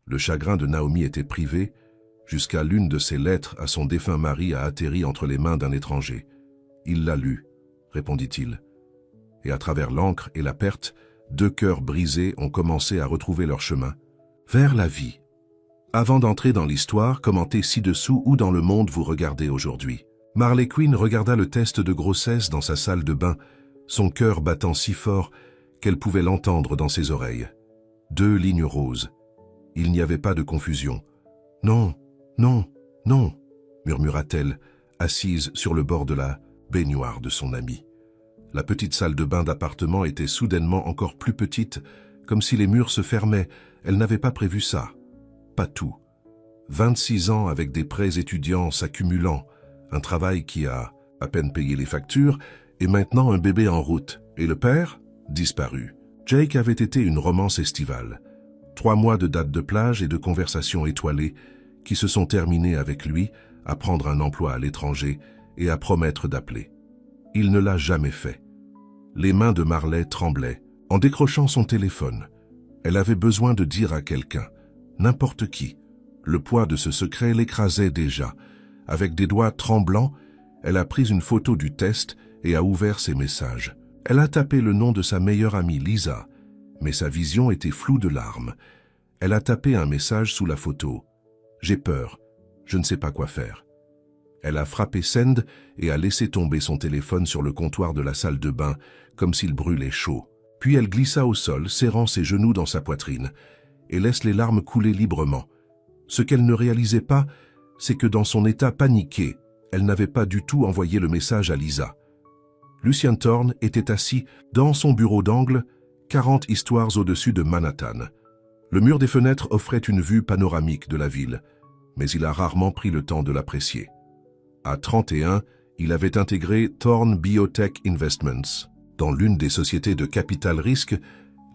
Le chagrin de Naomi était privé, jusqu'à l'une de ses lettres à son défunt mari a atterri entre les mains d'un étranger. « Il l'a lu », répondit-il. Et à travers l'encre et la perte, 2 cœurs brisés ont commencé à retrouver leur chemin vers la vie. Avant d'entrer dans l'histoire, commentez ci-dessous où dans le monde vous regardez aujourd'hui. Marley Quinn regarda le test de grossesse dans sa salle de bain, son cœur battant si fort qu'elle pouvait l'entendre dans ses oreilles. 2 lignes roses. Il n'y avait pas de confusion. « Non, non, non », murmura-t-elle, assise sur le bord de la baignoire de son ami. La petite salle de bain d'appartement était soudainement encore plus petite, comme si les murs se fermaient. Elle n'avait pas prévu ça. Pas tout. 26 ans avec des prêts étudiants s'accumulant, un travail qui a à peine payé les factures, et maintenant un bébé en route. Et le père? Disparu. Jake avait été une romance estivale. 3 mois de date de plage et de conversations étoilées qui se sont terminées avec lui à prendre un emploi à l'étranger et à promettre d'appeler. Il ne l'a jamais fait. Les mains de Marley tremblaient en décrochant son téléphone. Elle avait besoin de dire à quelqu'un, n'importe qui. Le poids de ce secret l'écrasait déjà. Avec des doigts tremblants, elle a pris une photo du test et a ouvert ses messages. Elle a tapé le nom de sa meilleure amie Lisa, mais sa vision était floue de larmes. Elle a tapé un message sous la photo. « J'ai peur, je ne sais pas quoi faire ». Elle a frappé send et a laissé tomber son téléphone sur le comptoir de la salle de bain, comme s'il brûlait chaud. Puis elle glissa au sol, serrant ses genoux dans sa poitrine, et laisse les larmes couler librement. Ce qu'elle ne réalisait pas, c'est que dans son état paniqué, elle n'avait pas du tout envoyé le message à Lisa. Lucien Thorne était assis dans son bureau d'angle, 40 histoires au-dessus de Manhattan. Le mur des fenêtres offrait une vue panoramique de la ville, mais il a rarement pris le temps de l'apprécier. À 31, il avait intégré Thorne Biotech Investments, dans l'une des sociétés de capital risque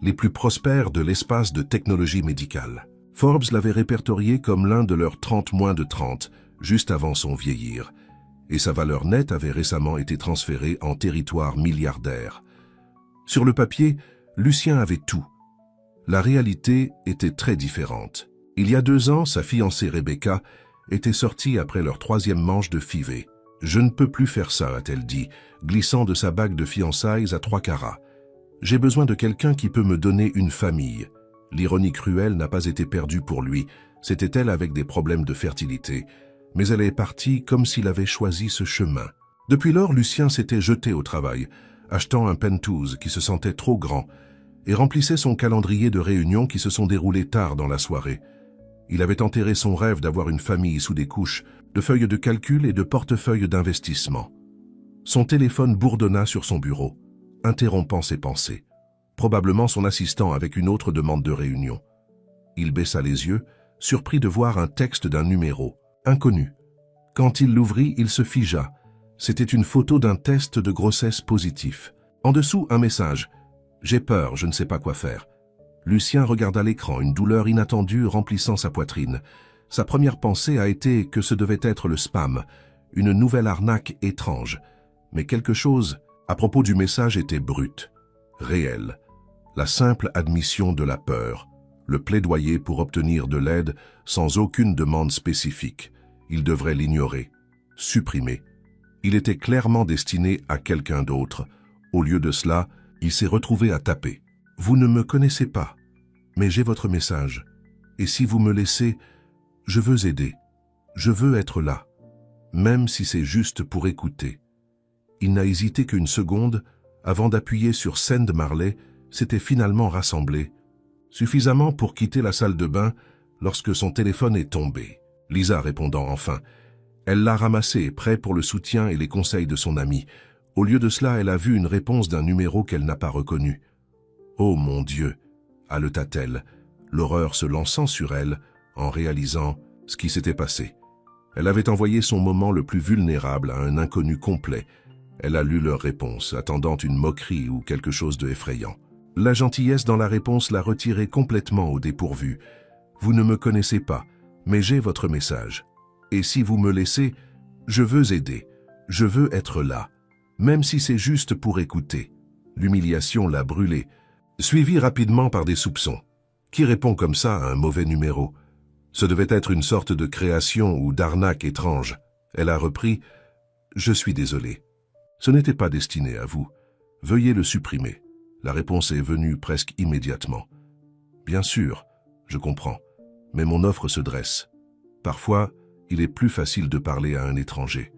les plus prospères de l'espace de technologie médicale. Forbes l'avait répertorié comme l'un de leurs 30 moins de 30, juste avant son vieillir, et sa valeur nette avait récemment été transférée en territoire milliardaire. Sur le papier, Lucien avait tout. La réalité était très différente. Il y a 2 ans, sa fiancée Rebecca était sortie après leur 3e manche de fivet. « Je ne peux plus faire ça », a-t-elle dit, glissant de sa bague de fiançailles à 3 carats. « J'ai besoin de quelqu'un qui peut me donner une famille. » L'ironie cruelle n'a pas été perdue pour lui, c'était elle avec des problèmes de fertilité. Mais elle est partie comme s'il avait choisi ce chemin. Depuis lors, Lucien s'était jeté au travail, achetant un Penthouse qui se sentait trop grand, et remplissait son calendrier de réunions qui se sont déroulées tard dans la soirée. Il avait enterré son rêve d'avoir une famille sous des couches de feuilles de calcul et de portefeuilles d'investissement. Son téléphone bourdonna sur son bureau, interrompant ses pensées. Probablement son assistant avec une autre demande de réunion. Il baissa les yeux, surpris de voir un texte d'un numéro, inconnu. Quand il l'ouvrit, il se figea. C'était une photo d'un test de grossesse positif. En dessous, un message. « J'ai peur, je ne sais pas quoi faire ». Lucien regarda l'écran, une douleur inattendue remplissant sa poitrine. Sa première pensée a été que ce devait être le spam, une nouvelle arnaque étrange. Mais quelque chose à propos du message était brut, réel. La simple admission de la peur, le plaidoyer pour obtenir de l'aide sans aucune demande spécifique. Il devrait l'ignorer, supprimer. Il était clairement destiné à quelqu'un d'autre. Au lieu de cela, il s'est retrouvé à taper. « Vous ne me connaissez pas, mais j'ai votre message. Et si vous me laissez, je veux aider. Je veux être là, même si c'est juste pour écouter. » Il n'a hésité qu'une seconde, avant d'appuyer sur Send. Marley s'était finalement rassemblé, suffisamment pour quitter la salle de bain lorsque son téléphone est tombé. Lisa répondant enfin. Elle l'a ramassé, prêt pour le soutien et les conseils de son ami. Au lieu de cela, elle a vu une réponse d'un numéro qu'elle n'a pas reconnu. « Oh mon Dieu !» haleta-t-elle, l'horreur se lançant sur elle en réalisant ce qui s'était passé. Elle avait envoyé son moment le plus vulnérable à un inconnu complet. Elle a lu leur réponse, attendant une moquerie ou quelque chose de effrayant. La gentillesse dans la réponse l'a retirée complètement au dépourvu. « Vous ne me connaissez pas, mais j'ai votre message. Et si vous me laissez, je veux aider. Je veux être là, même si c'est juste pour écouter. » L'humiliation l'a brûlée, suivie rapidement par des soupçons. Qui répond comme ça à un mauvais numéro? Ce devait être une sorte de création ou d'arnaque étrange. Elle a repris « Je suis désolé. Ce n'était pas destiné à vous. Veuillez le supprimer. » La réponse est venue presque immédiatement. « Bien sûr, je comprends, mais mon offre se dresse. Parfois, il est plus facile de parler à un étranger. »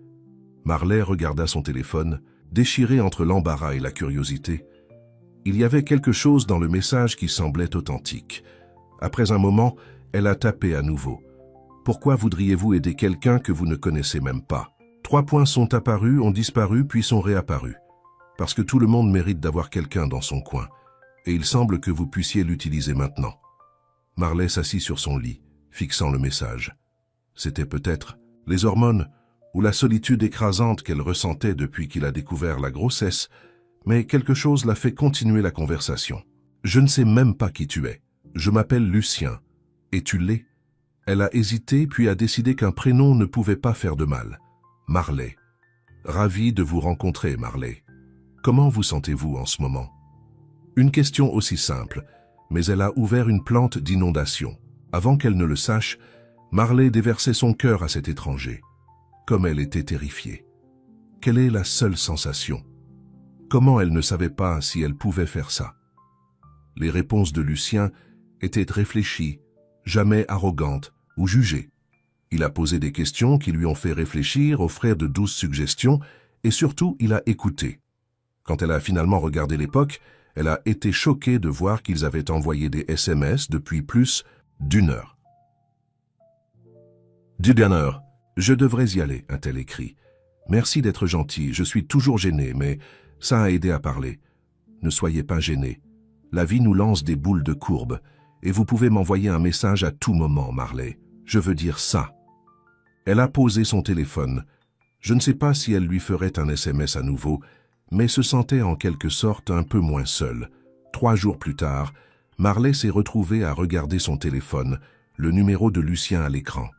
Marley regarda son téléphone, déchiré entre l'embarras et la curiosité. Il y avait quelque chose dans le message qui semblait authentique. Après un moment, elle a tapé à nouveau. « Pourquoi voudriez-vous aider quelqu'un que vous ne connaissez même pas ?» 3 points sont apparus, ont disparu, puis sont réapparus. Parce que tout le monde mérite d'avoir quelqu'un dans son coin. Et il semble que vous puissiez l'utiliser maintenant. Marley s'assit sur son lit, fixant le message. C'était peut-être les hormones ou la solitude écrasante qu'elle ressentait depuis qu'il a découvert la grossesse, mais quelque chose l'a fait continuer la conversation. « Je ne sais même pas qui tu es. Je m'appelle Lucien. Et tu l'es ?» Elle a hésité, puis a décidé qu'un prénom ne pouvait pas faire de mal. « Marley. Ravi de vous rencontrer, Marley. Comment vous sentez-vous en ce moment ?» Une question aussi simple, mais elle a ouvert une plante d'inondation. Avant qu'elle ne le sache, Marley déversait son cœur à cet étranger. Comme elle était terrifiée. Quelle est la seule sensation? Comment elle ne savait pas si elle pouvait faire ça? Les réponses de Lucien étaient réfléchies, jamais arrogantes ou jugées. Il a posé des questions qui lui ont fait réfléchir, offrir de douces suggestions, et surtout, il a écouté. Quand elle a finalement regardé l'époque, elle a été choquée de voir qu'ils avaient envoyé des SMS depuis plus d'1 heure. « D'une heure, je devrais y aller », a-t-elle écrit. « Merci d'être gentil, je suis toujours gênée, mais ça a aidé à parler. Ne soyez pas gênée. La vie nous lance des boules de courbe, et vous pouvez m'envoyer un message à tout moment, Marley. Je veux dire ça. » Elle a posé son téléphone. Je ne sais pas si elle lui ferait un SMS à nouveau, mais se sentait en quelque sorte un peu moins seule. 3 jours plus tard, Marley s'est retrouvée à regarder son téléphone, le numéro de Lucien à l'écran.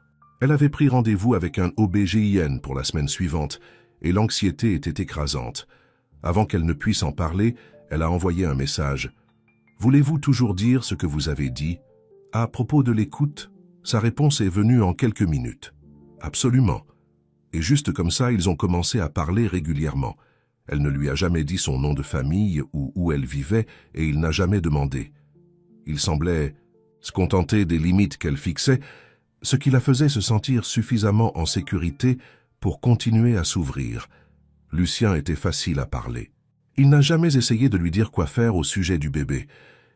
Elle avait pris rendez-vous avec un OB/GYN pour la semaine suivante, et l'anxiété était écrasante. Avant qu'elle ne puisse en parler, elle a envoyé un message. « Voulez-vous toujours dire ce que vous avez dit ?» À propos de l'écoute, sa réponse est venue en quelques minutes. « Absolument. » Et juste comme ça, ils ont commencé à parler régulièrement. Elle ne lui a jamais dit son nom de famille ou où elle vivait, et il n'a jamais demandé. Il semblait se contenter des limites qu'elle fixait, ce qui la faisait se sentir suffisamment en sécurité pour continuer à s'ouvrir. Lucien était facile à parler. Il n'a jamais essayé de lui dire quoi faire au sujet du bébé.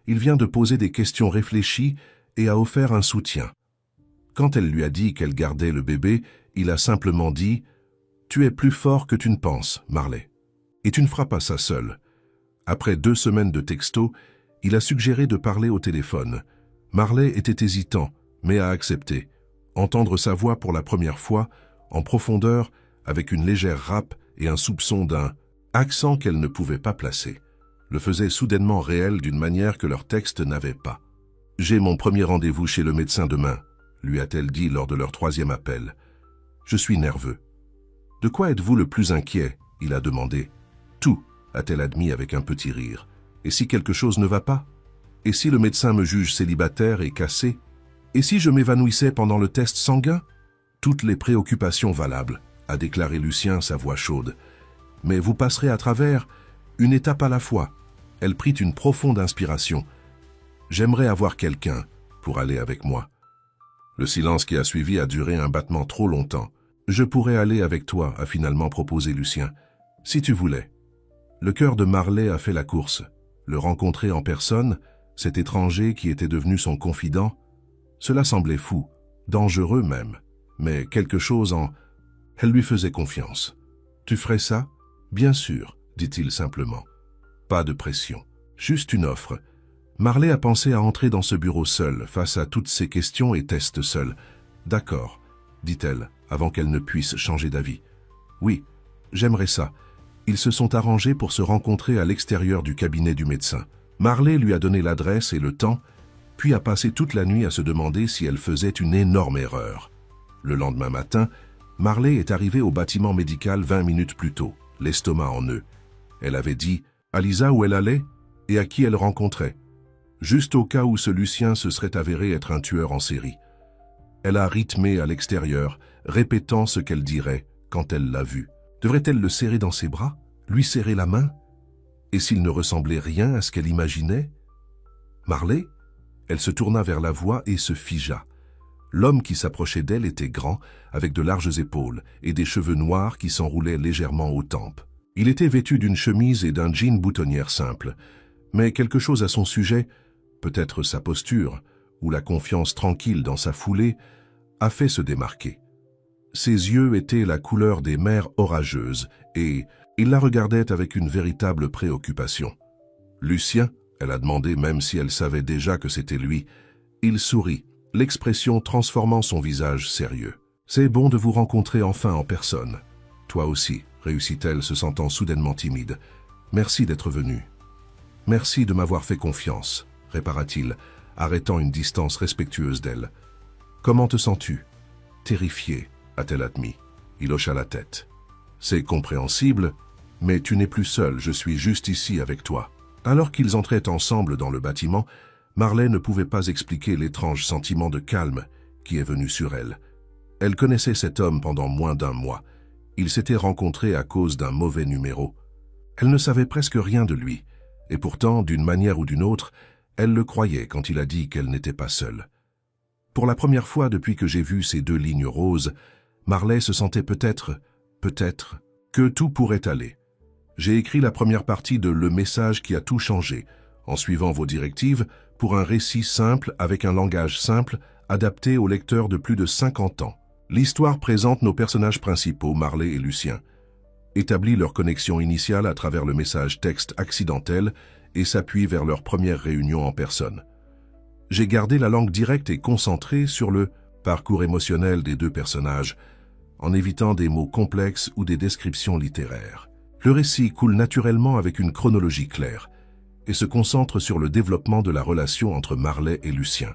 Il vient de poser des questions réfléchies et a offert un soutien. Quand elle lui a dit qu'elle gardait le bébé, il a simplement dit « Tu es plus fort que tu ne penses, Marley. Et tu ne feras pas ça seul. » Après 2 semaines de texto, il a suggéré de parler au téléphone. Marley était hésitant, mais a accepté. Entendre sa voix pour la première fois, en profondeur, avec une légère râpe et un soupçon d'un accent qu'elle ne pouvait pas placer, le faisait soudainement réel d'une manière que leur texte n'avait pas. « J'ai mon premier rendez-vous chez le médecin demain », lui a-t-elle dit lors de leur 3e appel. « Je suis nerveux. »« De quoi êtes-vous le plus inquiet ?» il a demandé. « Tout », a-t-elle admis avec un petit rire. « Et si quelque chose ne va pas? Et si le médecin me juge célibataire et cassé? Et si je m'évanouissais pendant le test sanguin? Toutes les préoccupations valables, a déclaré Lucien, sa voix chaude. Mais vous passerez à travers, une étape à la fois. Elle prit une profonde inspiration. J'aimerais avoir quelqu'un pour aller avec moi. Le silence qui a suivi a duré un battement trop longtemps. Je pourrais aller avec toi, a finalement proposé Lucien. Si tu voulais. Le cœur de Marley a fait la course. Le rencontrer en personne, cet étranger qui était devenu son confident, cela semblait fou, dangereux même, mais quelque chose en... Elle lui faisait confiance. « Tu ferais ça ?»« Bien sûr, » dit-il simplement. Pas de pression, juste une offre. Marley a pensé à entrer dans ce bureau seule, face à toutes ces questions et tests seuls. « D'accord, » dit-elle, avant qu'elle ne puisse changer d'avis. « Oui, j'aimerais ça. » Ils se sont arrangés pour se rencontrer à l'extérieur du cabinet du médecin. Marley lui a donné l'adresse et le temps, puis a passé toute la nuit à se demander si elle faisait une énorme erreur. Le lendemain matin, Marley est arrivée au bâtiment médical 20 minutes plus tôt, l'estomac en nœud. Elle avait dit à Lisa où elle allait et à qui elle rencontrait, juste au cas où ce Lucien se serait avéré être un tueur en série. Elle a rythmé à l'extérieur, répétant ce qu'elle dirait quand elle l'a vu. Devrait-elle le serrer dans ses bras, lui serrer la main? Et s'il ne ressemblait rien à ce qu'elle imaginait? Marley? Elle se tourna vers la voix et se figea. L'homme qui s'approchait d'elle était grand, avec de larges épaules et des cheveux noirs qui s'enroulaient légèrement aux tempes. Il était vêtu d'une chemise et d'un jean boutonnière simple, mais quelque chose à son sujet, peut-être sa posture ou la confiance tranquille dans sa foulée, a fait se démarquer. Ses yeux étaient la couleur des mers orageuses et il la regardait avec une véritable préoccupation. « Lucien ?» elle a demandé même si elle savait déjà que c'était lui. Il sourit, l'expression transformant son visage sérieux. « C'est bon de vous rencontrer enfin en personne. »« Toi aussi », réussit-elle se sentant soudainement timide. « Merci d'être venu. »« Merci de m'avoir fait confiance », répara-t-il, arrêtant une distance respectueuse d'elle. « Comment te sens-tu ?»« Terrifiée », a-t-elle admis. Il hocha la tête. « C'est compréhensible, mais tu n'es plus seul, je suis juste ici avec toi. » Alors qu'ils entraient ensemble dans le bâtiment, Marley ne pouvait pas expliquer l'étrange sentiment de calme qui est venu sur elle. Elle connaissait cet homme pendant moins d'1 mois. Ils s'étaient rencontrés à cause d'un mauvais numéro. Elle ne savait presque rien de lui, et pourtant, d'une manière ou d'une autre, elle le croyait quand il a dit qu'elle n'était pas seule. Pour la première fois depuis que j'ai vu ces 2 lignes roses, Marley se sentait peut-être, que tout pourrait aller. J'ai écrit la première partie de Le message qui a tout changé, en suivant vos directives, pour un récit simple avec un langage simple, adapté aux lecteurs de plus de 50 ans. L'histoire présente nos personnages principaux, Marley et Lucien, établit leur connexion initiale à travers le message texte accidentel et s'appuie vers leur première réunion en personne. J'ai gardé la langue directe et concentrée sur le parcours émotionnel des 2 personnages, en évitant des mots complexes ou des descriptions littéraires. Le récit coule naturellement avec une chronologie claire et se concentre sur le développement de la relation entre Marley et Lucien.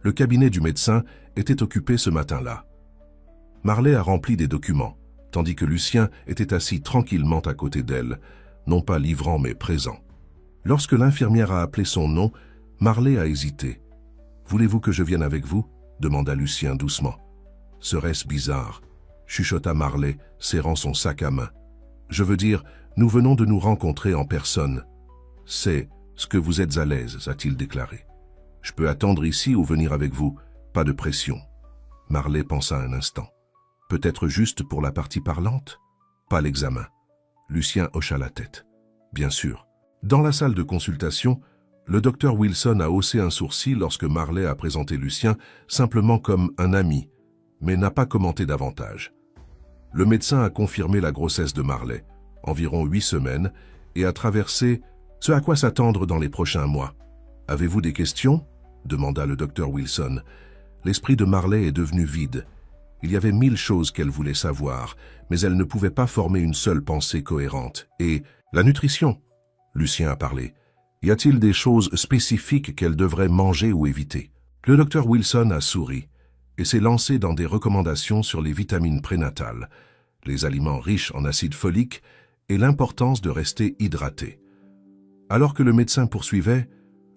Le cabinet du médecin était occupé ce matin-là. Marley a rempli des documents, tandis que Lucien était assis tranquillement à côté d'elle, non pas livrant mais présent. Lorsque l'infirmière a appelé son nom, Marley a hésité. « Voulez-vous que je vienne avec vous ?» demanda Lucien doucement. « Serait-ce bizarre ?» chuchota Marley, serrant son sac à main. « Je veux dire, nous venons de nous rencontrer en personne. »« C'est ce que vous êtes à l'aise, » a-t-il déclaré. « Je peux attendre ici ou venir avec vous, pas de pression. » Marley pensa un instant. « Peut-être juste pour la partie parlante ?»« Pas l'examen. » Lucien hocha la tête. « Bien sûr. » Dans la salle de consultation, le docteur Wilson a haussé un sourcil lorsque Marley a présenté Lucien simplement comme un ami, mais n'a pas commenté davantage. Le médecin a confirmé la grossesse de Marley, environ 8 semaines, et a traversé ce à quoi s'attendre dans les prochains mois. « Avez-vous des questions ?» demanda le docteur Wilson. L'esprit de Marley est devenu vide. Il y avait 1000 choses qu'elle voulait savoir, mais elle ne pouvait pas former une seule pensée cohérente. Et la nutrition, Lucien a parlé. Y a-t-il des choses spécifiques qu'elle devrait manger ou éviter? Le docteur Wilson a souri et s'est lancé dans des recommandations sur les vitamines prénatales, les aliments riches en acide folique et l'importance de rester hydraté. Alors que le médecin poursuivait,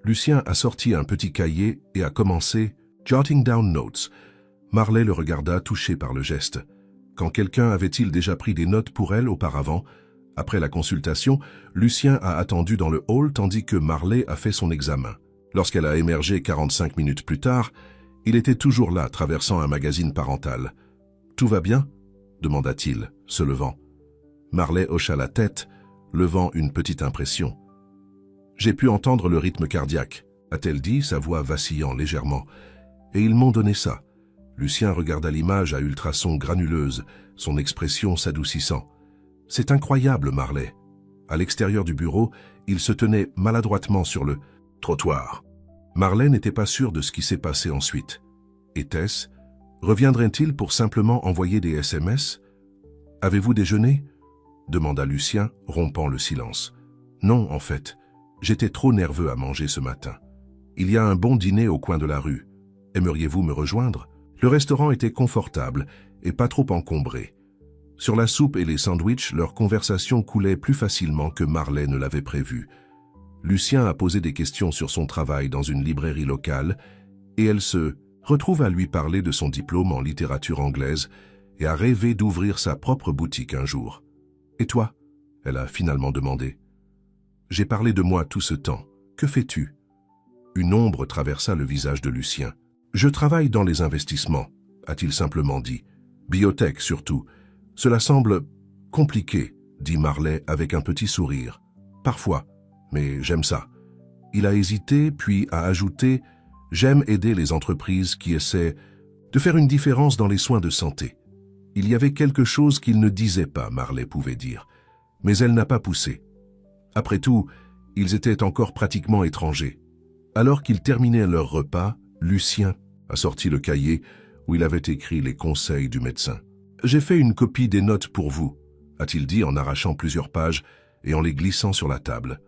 Lucien a sorti un petit cahier et a commencé « Jotting down notes ». Marley le regarda, touché par le geste. Quand quelqu'un avait-il déjà pris des notes pour elle auparavant? Après la consultation, Lucien a attendu dans le hall tandis que Marley a fait son examen. Lorsqu'elle a émergé 45 minutes plus tard, il était toujours là, traversant un magazine parental. « Tout va bien ?» demanda-t-il, se levant. Marley hocha la tête, levant une petite impression. « J'ai pu entendre le rythme cardiaque », a-t-elle dit, sa voix vacillant légèrement. « Et ils m'ont donné ça. » Lucien regarda l'image à ultrasons granuleuse, son expression s'adoucissant. « C'est incroyable, Marley. » À l'extérieur du bureau, il se tenait maladroitement sur le trottoir. Marley n'était pas sûre de ce qui s'est passé ensuite. Était-ce? Reviendrait-il pour simplement envoyer des SMS? « Avez-vous déjeuné ?» demanda Lucien, rompant le silence. « Non, en fait. J'étais trop nerveux à manger ce matin. Il y a un bon dîner au coin de la rue. Aimeriez-vous me rejoindre? » Le restaurant était confortable et pas trop encombré. Sur la soupe et les sandwichs, leur conversation coulait plus facilement que Marley ne l'avait prévu. Lucien a posé des questions sur son travail dans une librairie locale et elle se retrouve à lui parler de son diplôme en littérature anglaise et à rêver d'ouvrir sa propre boutique un jour. « Et toi ?» elle a finalement demandé. « J'ai parlé de moi tout ce temps. Que fais-tu » Une ombre traversa le visage de Lucien. « Je travaille dans les investissements », a-t-il simplement dit. « Biotech surtout. Cela semble compliqué, dit Marley avec un petit sourire. « Parfois, mais j'aime ça. » Il a hésité, puis a ajouté « J'aime aider les entreprises qui essaient de faire une différence dans les soins de santé. » Il y avait quelque chose qu'il ne disait pas, Marley pouvait dire. Mais elle n'a pas poussé. Après tout, ils étaient encore pratiquement étrangers. Alors qu'ils terminaient leur repas, Lucien a sorti le cahier où il avait écrit les conseils du médecin. « J'ai fait une copie des notes pour vous », a-t-il dit en arrachant plusieurs pages et en les glissant sur la table.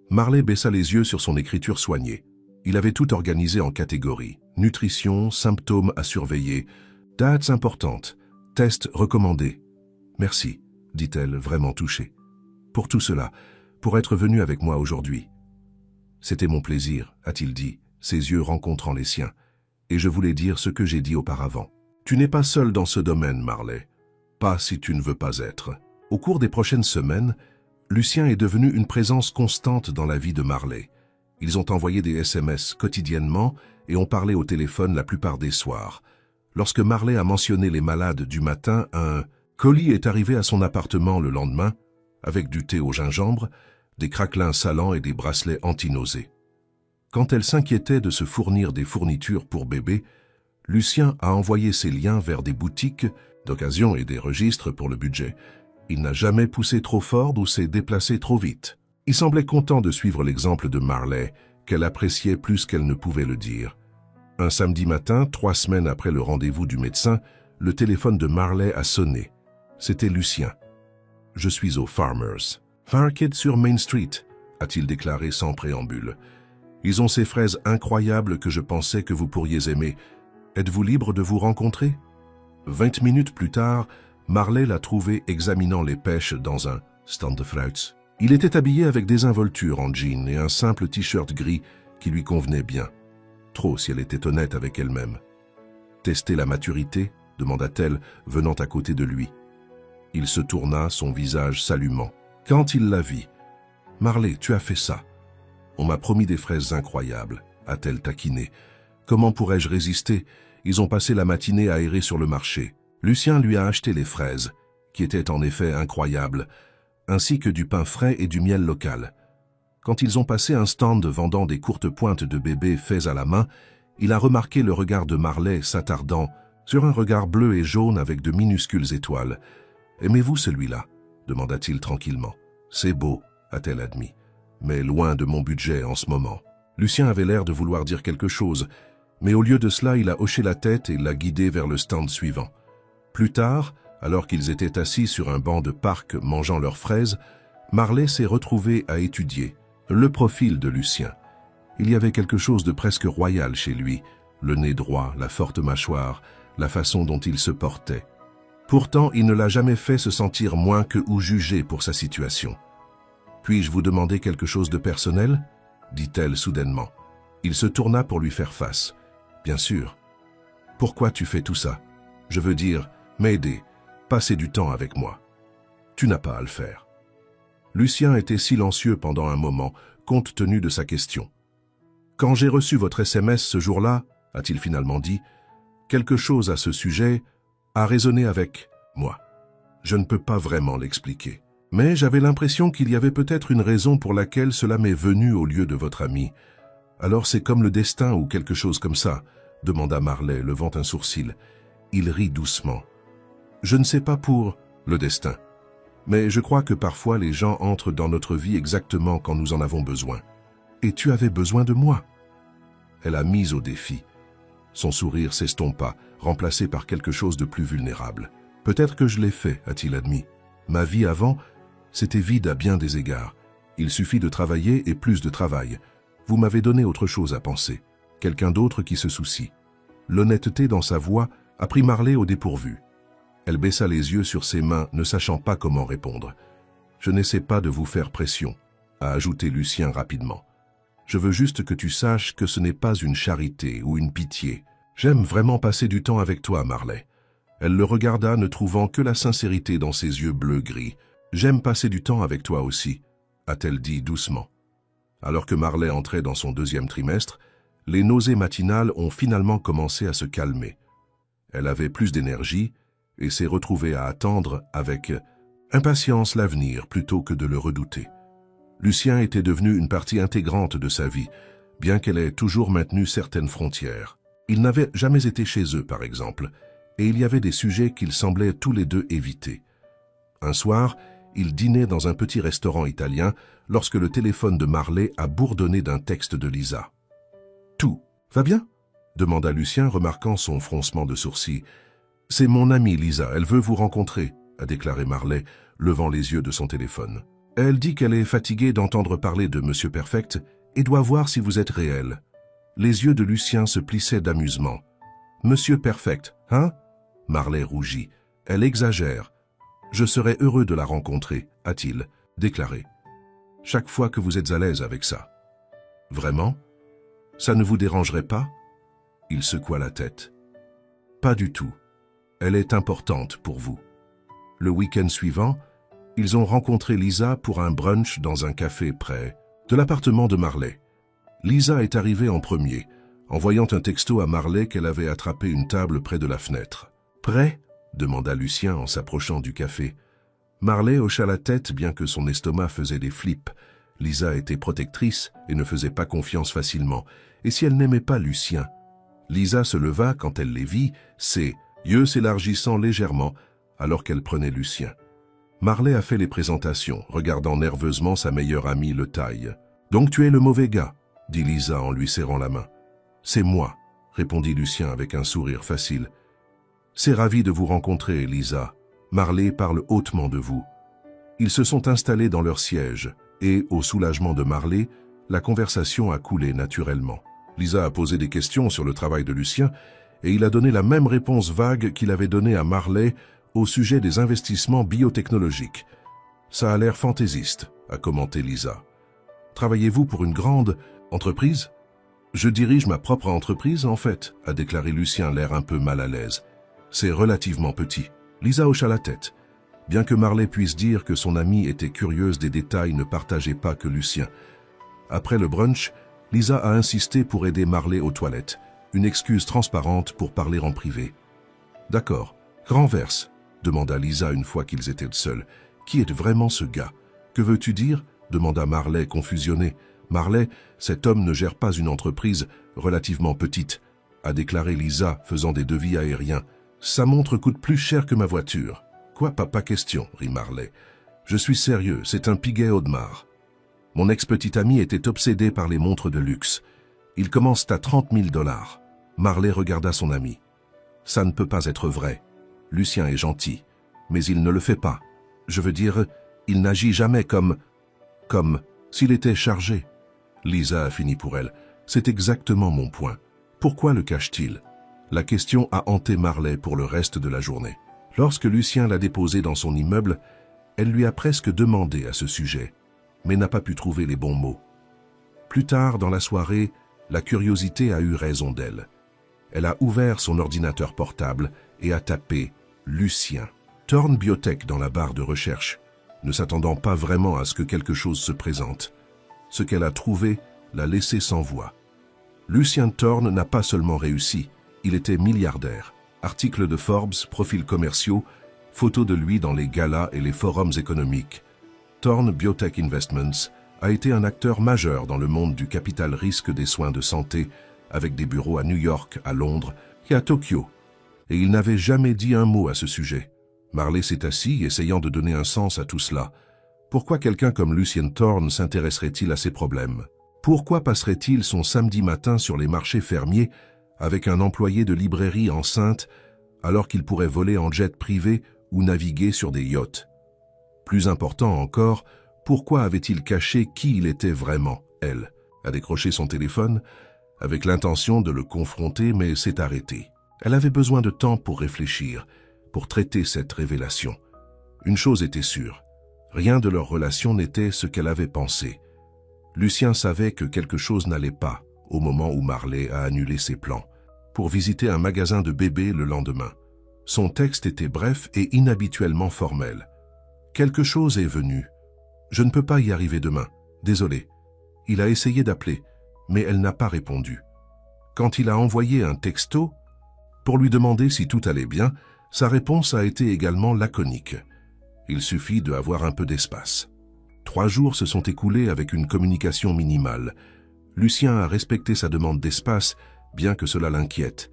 Marley baissa les yeux sur son écriture soignée. Il avait tout organisé en catégories. Nutrition, symptômes à surveiller, dates importantes, tests recommandés. « Merci », dit-elle, vraiment touchée. « Pour tout cela, pour être venu avec moi aujourd'hui. »« C'était mon plaisir, » a-t-il dit, ses yeux rencontrant les siens. « Et je voulais dire ce que j'ai dit auparavant. Tu n'es pas seul dans ce domaine, Marley. Pas si tu ne veux pas être. » Au cours des prochaines semaines, Lucien est devenu une présence constante dans la vie de Marley. Ils ont envoyé des SMS quotidiennement et ont parlé au téléphone la plupart des soirs. Lorsque Marley a mentionné les malades du matin, un colis est arrivé à son appartement le lendemain, avec du thé au gingembre, des craquelins salants et des bracelets anti-nausées. Quand elle s'inquiétait de se fournir des fournitures pour bébé, Lucien a envoyé ses liens vers des boutiques d'occasion et des registres pour le budget. Il n'a jamais poussé trop fort ou s'est déplacé trop vite. Il semblait content de suivre l'exemple de Marley, qu'elle appréciait plus qu'elle ne pouvait le dire. Un samedi matin, 3 semaines après le rendez-vous du médecin, le téléphone de Marley a sonné. C'était Lucien. « Je suis au Farmers. Market sur Main Street », a-t-il déclaré sans préambule. « Ils ont ces fraises incroyables que je pensais que vous pourriez aimer. Êtes-vous libre de vous rencontrer ?» 20 minutes plus tard, Marley l'a trouvé examinant les pêches dans un stand de fruits. Il était habillé avec des involtures en jean et un simple t-shirt gris qui lui convenait bien. Trop si elle était honnête avec elle-même. « Tester la maturité ?» demanda-t-elle, venant à côté de lui. Il se tourna, son visage s'allumant. Quand il la vit, « Marley, tu as fait ça. »« On m'a promis des fraises incroyables, » a-t-elle taquiné. « Comment pourrais-je résister? Ils ont passé la matinée à errer sur le marché. » Lucien lui a acheté les fraises, qui étaient en effet incroyables, ainsi que du pain frais et du miel local. Quand ils ont passé un stand vendant des courtes pointes de bébé faits à la main, il a remarqué le regard de Marley s'attardant sur un regard bleu et jaune avec de minuscules étoiles. « Aimez-vous celui-là » demanda-t-il tranquillement. « C'est beau » a-t-elle admis, « mais loin de mon budget en ce moment. » Lucien avait l'air de vouloir dire quelque chose, mais au lieu de cela, il a hoché la tête et l'a guidé vers le stand suivant. Plus tard, alors qu'ils étaient assis sur un banc de parc mangeant leurs fraises, Marley s'est retrouvé à étudier le profil de Lucien. Il y avait quelque chose de presque royal chez lui, le nez droit, la forte mâchoire, la façon dont il se portait. Pourtant, il ne l'a jamais fait se sentir moins que ou jugé pour sa situation. « Puis-je vous demander quelque chose de personnel ?» dit-elle soudainement. Il se tourna pour lui faire face. « Bien sûr. »« Pourquoi tu fais tout ça ? Je veux dire, m'aider, passer du temps avec moi. Tu n'as pas à le faire. » Lucien était silencieux pendant un moment, compte tenu de sa question. « Quand j'ai reçu votre SMS ce jour-là, a-t-il finalement dit, quelque chose à ce sujet a résonné avec moi. Je ne peux pas vraiment l'expliquer. Mais j'avais l'impression qu'il y avait peut-être une raison pour laquelle cela m'est venu au lieu de votre ami. Alors c'est comme le destin ou quelque chose comme ça, demanda Marley, levant un sourcil. Il rit doucement. Je ne sais pas pour le destin. Mais je crois que parfois les gens entrent dans notre vie exactement quand nous en avons besoin. Et tu avais besoin de moi. Elle a mis au défi. Son sourire s'estompa, remplacé par quelque chose de plus vulnérable. Peut-être que je l'ai fait, a-t-il admis. Ma vie avant, c'était vide à bien des égards. Il suffit de travailler et plus de travail. Vous m'avez donné autre chose à penser. Quelqu'un d'autre qui se soucie. L'honnêteté dans sa voix a pris Marley au dépourvu. Elle baissa les yeux sur ses mains, ne sachant pas comment répondre. « Je n'essaie pas de vous faire pression », a ajouté Lucien rapidement. « Je veux juste que tu saches que ce n'est pas une charité ou une pitié. « J'aime vraiment passer du temps avec toi, Marley. » Elle le regarda, ne trouvant que la sincérité dans ses yeux bleu-gris. « J'aime passer du temps avec toi aussi, » a-t-elle dit doucement. Alors que Marley entrait dans son deuxième trimestre, les nausées matinales ont finalement commencé à se calmer. Elle avait plus d'énergie et s'est retrouvée à attendre avec impatience l'avenir plutôt que de le redouter. Lucien était devenu une partie intégrante de sa vie, bien qu'elle ait toujours maintenu certaines frontières. Ils n'avaient jamais été chez eux, par exemple, et il y avait des sujets qu'ils semblaient tous les deux éviter. Un soir, ils dînaient dans un petit restaurant italien lorsque le téléphone de Marley a bourdonné d'un texte de Lisa. « Tout va bien ?» demanda Lucien, remarquant son froncement de sourcils. « C'est mon amie Lisa, elle veut vous rencontrer », a déclaré Marley, levant les yeux de son téléphone. « Elle dit qu'elle est fatiguée d'entendre parler de Monsieur Perfect et doit voir si vous êtes réel. » Les yeux de Lucien se plissaient d'amusement. « Monsieur Perfect, hein ?» Marley rougit. « Elle exagère. Je serais heureux de la rencontrer, a-t-il déclaré. Chaque fois que vous êtes à l'aise avec ça. Vraiment? Ça ne vous dérangerait pas? Il secoua la tête. Pas du tout. Elle est importante pour vous. Le week-end suivant, ils ont rencontré Lisa pour un brunch dans un café près de l'appartement de Marley. Lisa est arrivée en premier, envoyant un texto à Marley qu'elle avait attrapé une table près de la fenêtre. « Prêt ?» demanda Lucien en s'approchant du café. Marley hocha la tête bien que son estomac faisait des flips. Lisa était protectrice et ne faisait pas confiance facilement. Et si elle n'aimait pas Lucien? Lisa se leva quand elle les vit, ses yeux s'élargissant légèrement alors qu'elle prenait Lucien. Marley a fait les présentations, regardant nerveusement sa meilleure amie le taille. « Donc tu es le mauvais gars ?» dit Lisa en lui serrant la main. « C'est moi », répondit Lucien avec un sourire facile. « C'est ravi de vous rencontrer, Lisa. Marley parle hautement de vous. » Ils se sont installés dans leur siège et, au soulagement de Marley, la conversation a coulé naturellement. Lisa a posé des questions sur le travail de Lucien et il a donné la même réponse vague qu'il avait donnée à Marley au sujet des investissements biotechnologiques. « Ça a l'air fantaisiste », a commenté Lisa. « Travaillez-vous pour une grande entreprise ?»« Je dirige ma propre entreprise, en fait », a déclaré Lucien, l'air un peu mal à l'aise. « C'est relativement petit. » Lisa hocha la tête. Bien que Marley puisse dire que son amie était curieuse des détails, ne partageait pas que Lucien. Après le brunch, Lisa a insisté pour aider Marley aux toilettes, une excuse transparente pour parler en privé. « D'accord. Renverse », demanda Lisa une fois qu'ils étaient seuls. « Qui est vraiment ce gars? Que veux-tu dire ?» demanda Marley confusionné. « Marley, cet homme ne gère pas une entreprise relativement petite », a déclaré Lisa, faisant des devis aériens. « Sa montre coûte plus cher que ma voiture. »« Quoi, pas question, » rit Marley. « Je suis sérieux, c'est un Piguet Audemars. Mon ex-petit ami était obsédé par les montres de luxe. Ils commencent à 30 000 $. Marley regarda son ami. « Ça ne peut pas être vrai. Lucien est gentil, mais il ne le fait pas. Je veux dire, il n'agit jamais comme s'il était chargé. » Lisa a fini pour elle. « C'est exactement mon point. Pourquoi le cache-t-il » La question a hanté Marley pour le reste de la journée. Lorsque Lucien l'a déposée dans son immeuble, elle lui a presque demandé à ce sujet, mais n'a pas pu trouver les bons mots. Plus tard dans la soirée, la curiosité a eu raison d'elle. Elle a ouvert son ordinateur portable et a tapé « Lucien ». Thorne Biotech dans la barre de recherche, ne s'attendant pas vraiment à ce que quelque chose se présente. Ce qu'elle a trouvé l'a laissé sans voix. Lucien Thorne n'a pas seulement réussi, il était milliardaire. Articles de Forbes, profils commerciaux, photos de lui dans les galas et les forums économiques. Thorne Biotech Investments a été un acteur majeur dans le monde du capital risque des soins de santé, avec des bureaux à New York, à Londres et à Tokyo. Et il n'avait jamais dit un mot à ce sujet. Marley s'est assis, essayant de donner un sens à tout cela. Pourquoi quelqu'un comme Lucien Thorne s'intéresserait-il à ses problèmes? Pourquoi passerait-il son samedi matin sur les marchés fermiers avec un employé de librairie enceinte alors qu'il pourrait voler en jet privé ou naviguer sur des yachts? Plus important encore, pourquoi avait-il caché qui il était vraiment? Elle a décroché son téléphone avec l'intention de le confronter, mais s'est arrêtée. Elle avait besoin de temps pour réfléchir, pour traiter cette révélation. Une chose était sûre, rien de leur relation n'était ce qu'elle avait pensé. Lucien savait que quelque chose n'allait pas au moment où Marley a annulé ses plans. pour visiter un magasin de bébés le lendemain. Son texte était bref et inhabituellement formel. « Quelque chose est venu. Je ne peux pas y arriver demain. Désolé. » Il a essayé d'appeler, mais elle n'a pas répondu. Quand il a envoyé un texto, pour lui demander si tout allait bien, sa réponse a été également laconique. Il suffit d'avoir un peu d'espace. 3 jours se sont écoulés avec une communication minimale. Lucien a respecté sa demande d'espace, bien que cela l'inquiète.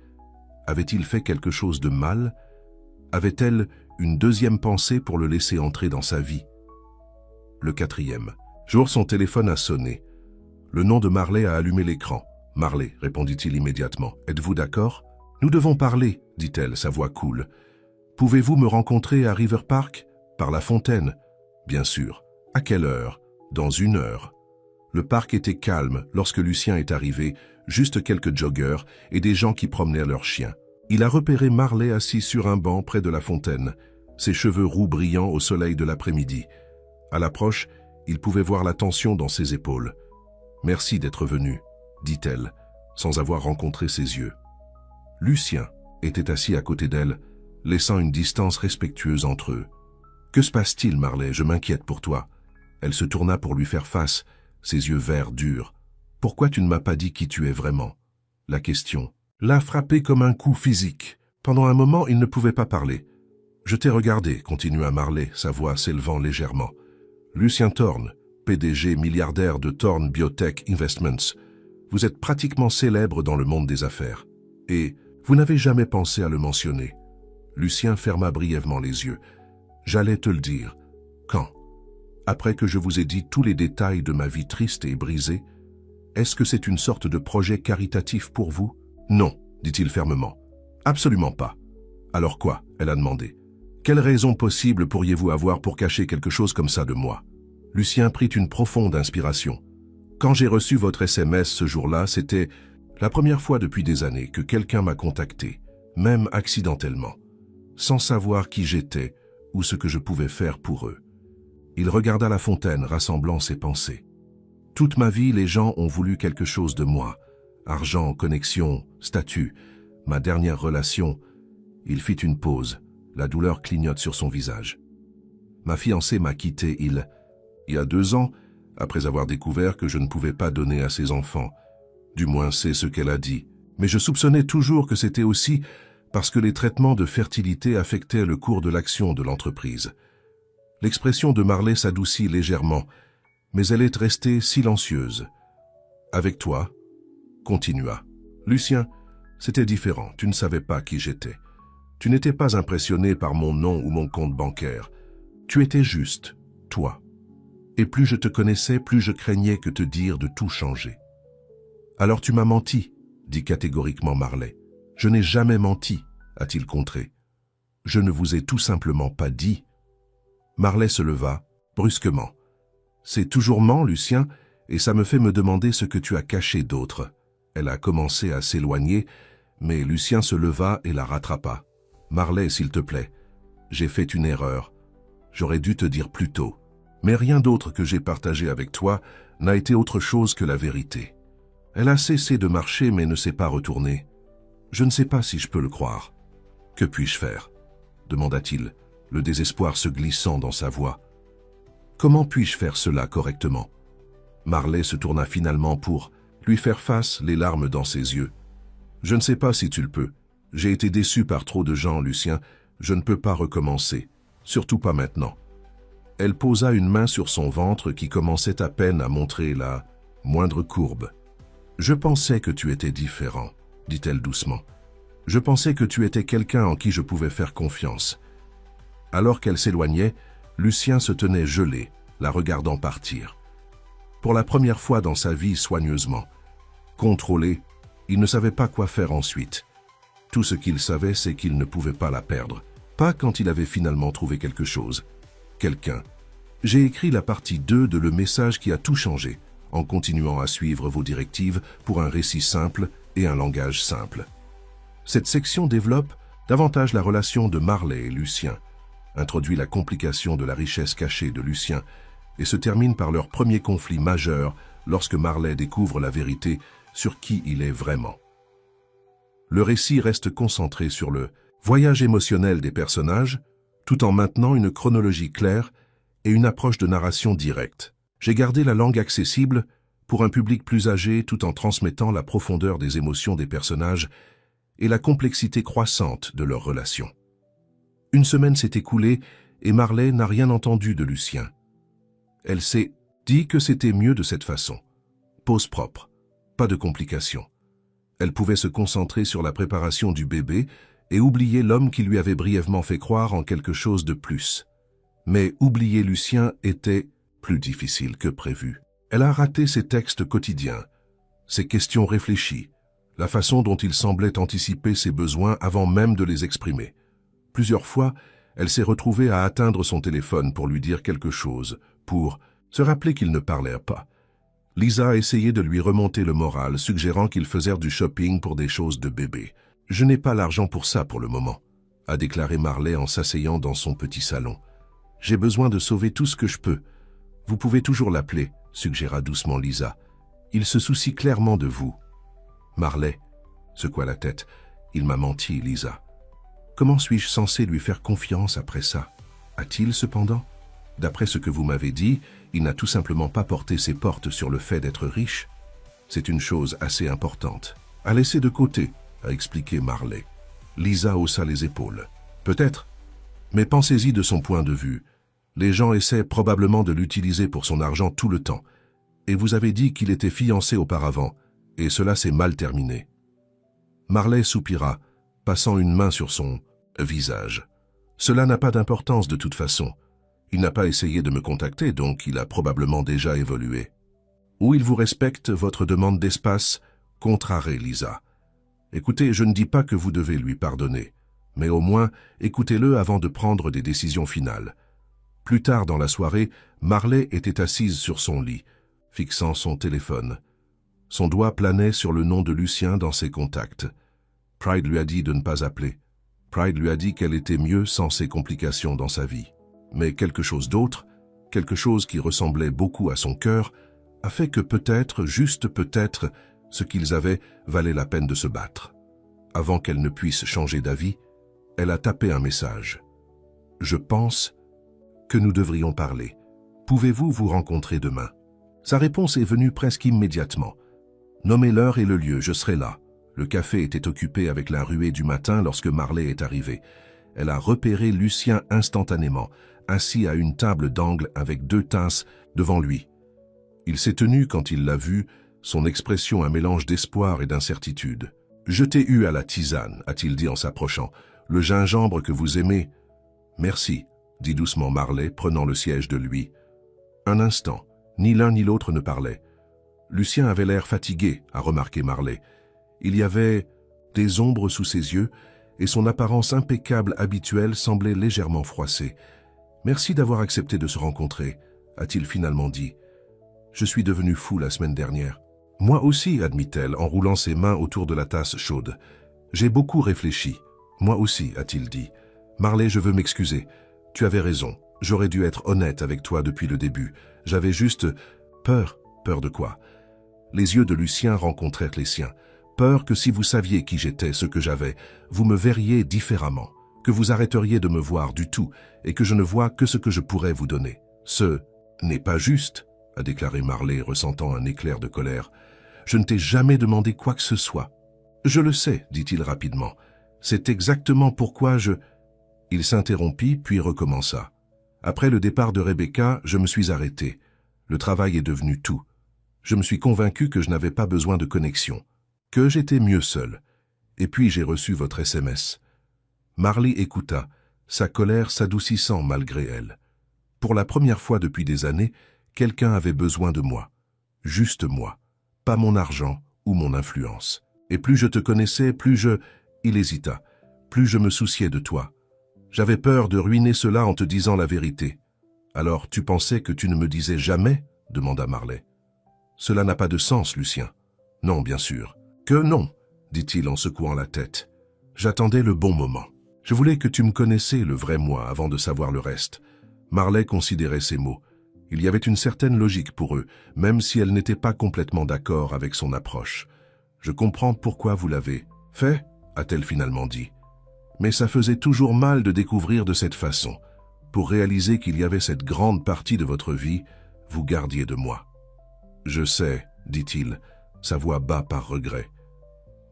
Avait-il fait quelque chose de mal? Avait-elle une deuxième pensée pour le laisser entrer dans sa vie? Le 4e jour, son téléphone a sonné. Le nom de Marley a allumé l'écran. « Marley », répondit-il immédiatement. « Êtes-vous d'accord ?»« Nous devons parler, » dit-elle, sa voix cool. « Pouvez-vous me rencontrer à River Park? Par la fontaine ?»« Bien sûr. À quelle heure? » ?»« Dans 1 heure. » Le parc était calme lorsque Lucien est arrivé, juste quelques joggeurs et des gens qui promenaient leurs chiens. Il a repéré Marley assis sur un banc près de la fontaine, ses cheveux roux brillant au soleil de l'après-midi. À l'approche, il pouvait voir la tension dans ses épaules. « Merci d'être venu, » dit-elle, sans avoir rencontré ses yeux. Lucien était assis à côté d'elle, laissant une distance respectueuse entre eux. « Que se passe-t-il, Marley? Je m'inquiète pour toi. » Elle se tourna pour lui faire face, ses yeux verts durs. « Pourquoi tu ne m'as pas dit qui tu es vraiment ?» La question l'a frappé comme un coup physique. Pendant un moment, il ne pouvait pas parler. « Je t'ai regardé, » continua Marley, sa voix s'élevant légèrement. « Lucien Thorne, PDG milliardaire de Thorne Biotech Investments. Vous êtes pratiquement célèbre dans le monde des affaires. Et vous n'avez jamais pensé à le mentionner. » Lucien ferma brièvement les yeux. « J'allais te le dire. » « Quand? Après que je vous ai dit tous les détails de ma vie triste et brisée? Est-ce que c'est une sorte de projet caritatif pour vous? » « Non, » dit-il fermement. « Absolument pas. »« Alors quoi? » elle a demandé. « Quelle raison possible pourriez-vous avoir pour cacher quelque chose comme ça de moi ?» Lucien prit une profonde inspiration. « Quand j'ai reçu votre SMS ce jour-là, c'était la première fois depuis des années que quelqu'un m'a contacté, même accidentellement, sans savoir qui j'étais ou ce que je pouvais faire pour eux. » Il regarda la fontaine, rassemblant ses pensées. « Toute ma vie, les gens ont voulu quelque chose de moi. Argent, connexion, statut, ma dernière relation. » Il fit une pause. La douleur clignote sur son visage. « Ma fiancée m'a quitté, il y a 2 ans, après avoir découvert que je ne pouvais pas donner à ses enfants. Du moins, c'est ce qu'elle a dit. Mais je soupçonnais toujours que c'était aussi parce que les traitements de fertilité affectaient le cours de l'action de l'entreprise. » L'expression de Marley s'adoucit légèrement, mais elle est restée silencieuse. « Avec toi ?» continua. « Lucien, c'était différent, tu ne savais pas qui j'étais. Tu n'étais pas impressionné par mon nom ou mon compte bancaire. Tu étais juste, toi. Et plus je te connaissais, plus je craignais que te dire de tout changer. »« Alors tu m'as menti, » dit catégoriquement Marley. « Je n'ai jamais menti, » a-t-il contré. « Je ne vous ai tout simplement pas dit. » Marley se leva, brusquement. « C'est toujours ment, Lucien, et ça me fait me demander ce que tu as caché d'autre. » Elle a commencé à s'éloigner, mais Lucien se leva et la rattrapa. « Marley, s'il te plaît, j'ai fait une erreur. J'aurais dû te dire plus tôt. Mais rien d'autre que j'ai partagé avec toi n'a été autre chose que la vérité. » Elle a cessé de marcher mais ne s'est pas retournée. « Je ne sais pas si je peux le croire. »« Que puis-je faire ?» demanda-t-il, le désespoir se glissant dans sa voix. « Comment puis-je faire cela correctement ?» Marley se tourna finalement pour lui faire face, les larmes dans ses yeux. « Je ne sais pas si tu le peux. J'ai été déçu par trop de gens, Lucien. Je ne peux pas recommencer. Surtout pas maintenant. » Elle posa une main sur son ventre qui commençait à peine à montrer la moindre courbe. « Je pensais que tu étais différent, » dit-elle doucement. « Je pensais que tu étais quelqu'un en qui je pouvais faire confiance. » Alors qu'elle s'éloignait, Lucien se tenait gelé, la regardant partir. Pour la première fois dans sa vie soigneusement. Contrôlé, il ne savait pas quoi faire ensuite. Tout ce qu'il savait, c'est qu'il ne pouvait pas la perdre. Pas quand il avait finalement trouvé quelque chose. Quelqu'un. J'ai écrit la partie 2 de Le message qui a tout changé, en continuant à suivre vos directives pour un récit simple et un langage simple. Cette section développe davantage la relation de Marley et Lucien, introduit la complication de la richesse cachée de Lucien et se termine par leur premier conflit majeur lorsque Marley découvre la vérité sur qui il est vraiment. Le récit reste concentré sur le voyage émotionnel des personnages, tout en maintenant une chronologie claire et une approche de narration directe. J'ai gardé la langue accessible pour un public plus âgé tout en transmettant la profondeur des émotions des personnages et la complexité croissante de leurs relations. Une semaine s'est écoulée et Marley n'a rien entendu de Lucien. Elle s'est dit que c'était mieux de cette façon. Pause propre, pas de complications. Elle pouvait se concentrer sur la préparation du bébé et oublier l'homme qui lui avait brièvement fait croire en quelque chose de plus. Mais oublier Lucien était plus difficile que prévu. Elle a raté ses textes quotidiens, ses questions réfléchies, la façon dont il semblait anticiper ses besoins avant même de les exprimer. Plusieurs fois, elle s'est retrouvée à atteindre son téléphone pour lui dire quelque chose, pour se rappeler qu'il ne parlait pas. Lisa a essayé de lui remonter le moral, suggérant qu'ils faisait du shopping pour des choses de bébé. « Je n'ai pas l'argent pour ça pour le moment », a déclaré Marley en s'asseyant dans son petit salon. « J'ai besoin de sauver tout ce que je peux. Vous pouvez toujours l'appeler », suggéra doucement Lisa. « Il se soucie clairement de vous. » Marley secoua la tête. « Il m'a menti, Lisa. » Comment suis-je censé lui faire confiance après ça? A-t-il cependant? D'après ce que vous m'avez dit, il n'a tout simplement pas porté ses portes sur le fait d'être riche. C'est une chose assez importante. À laisser de côté, a expliqué Marley. Lisa haussa les épaules. Peut-être, mais pensez-y de son point de vue. Les gens essaient probablement de l'utiliser pour son argent tout le temps. Et vous avez dit qu'il était fiancé auparavant, et cela s'est mal terminé. Marley soupira, passant une main sur son visage. Cela n'a pas d'importance de toute façon. Il n'a pas essayé de me contacter, donc il a probablement déjà évolué. Ou il vous respecte votre demande d'espace, contrarée Lisa. Écoutez, je ne dis pas que vous devez lui pardonner, mais au moins écoutez-le avant de prendre des décisions finales. Plus tard dans la soirée, Marley était assise sur son lit, fixant son téléphone. Son doigt planait sur le nom de Lucien dans ses contacts. Pride lui a dit de ne pas appeler. Pride lui a dit qu'elle était mieux sans ces complications dans sa vie. Mais quelque chose d'autre, quelque chose qui ressemblait beaucoup à son cœur, a fait que peut-être, juste peut-être, ce qu'ils avaient valait la peine de se battre. Avant qu'elle ne puisse changer d'avis, elle a tapé un message. « Je pense que nous devrions parler. Pouvez-vous vous rencontrer demain ?» Sa réponse est venue presque immédiatement. « Nommez l'heure et le lieu, je serai là. » Le café était occupé avec la ruée du matin lorsque Marley est arrivée. Elle a repéré Lucien instantanément, assis à une table d'angle avec 2 tasses devant lui. Il s'est tenu quand il l'a vu, son expression un mélange d'espoir et d'incertitude. « Je t'ai eu à la tisane », a-t-il dit en s'approchant. « Le gingembre que vous aimez. »« Merci », dit doucement Marley, prenant le siège de lui. Un instant, ni l'un ni l'autre ne parlait. Lucien avait l'air fatigué, a remarqué Marley. Il y avait des ombres sous ses yeux et son apparence impeccable habituelle semblait légèrement froissée. « Merci d'avoir accepté de se rencontrer », a-t-il finalement dit. « Je suis devenu fou la semaine dernière. »« Moi aussi », admit-elle en roulant ses mains autour de la tasse chaude. « J'ai beaucoup réfléchi. »« Moi aussi », a-t-il dit. « Marley, je veux m'excuser. Tu avais raison. J'aurais dû être honnête avec toi depuis le début. J'avais juste peur. » « Peur de quoi ?» Les yeux de Lucien rencontrèrent les siens. Peur que si vous saviez qui j'étais, ce que j'avais, vous me verriez différemment, que vous arrêteriez de me voir du tout et que je ne vois que ce que je pourrais vous donner. Ce n'est pas juste, a déclaré Marley, ressentant un éclair de colère. Je ne t'ai jamais demandé quoi que ce soit. Je le sais, dit-il rapidement. C'est exactement pourquoi je... Il s'interrompit, puis recommença. Après le départ de Rebecca, je me suis arrêté. Le travail est devenu tout. Je me suis convaincu que je n'avais pas besoin de connexion, que j'étais mieux seul. Et puis j'ai reçu votre SMS. Marley écouta, sa colère s'adoucissant malgré elle. Pour la première fois depuis des années, quelqu'un avait besoin de moi. Juste moi. Pas mon argent ou mon influence. Et plus je te connaissais, plus je... Il hésita. Plus je me souciais de toi. J'avais peur de ruiner cela en te disant la vérité. Alors tu pensais que tu ne me disais jamais ? Demanda Marley. Cela n'a pas de sens, Lucien. Non, bien sûr. Que non, dit-il en secouant la tête. J'attendais le bon moment. Je voulais que tu me connaissais le vrai moi avant de savoir le reste. Marley considérait ces mots. Il y avait une certaine logique pour eux, même si elle n'était pas complètement d'accord avec son approche. Je comprends pourquoi vous l'avez fait, a-t-elle finalement dit. Mais ça faisait toujours mal de découvrir de cette façon, pour réaliser qu'il y avait cette grande partie de votre vie, vous gardiez de moi. Je sais, dit-il, sa voix bas par regret.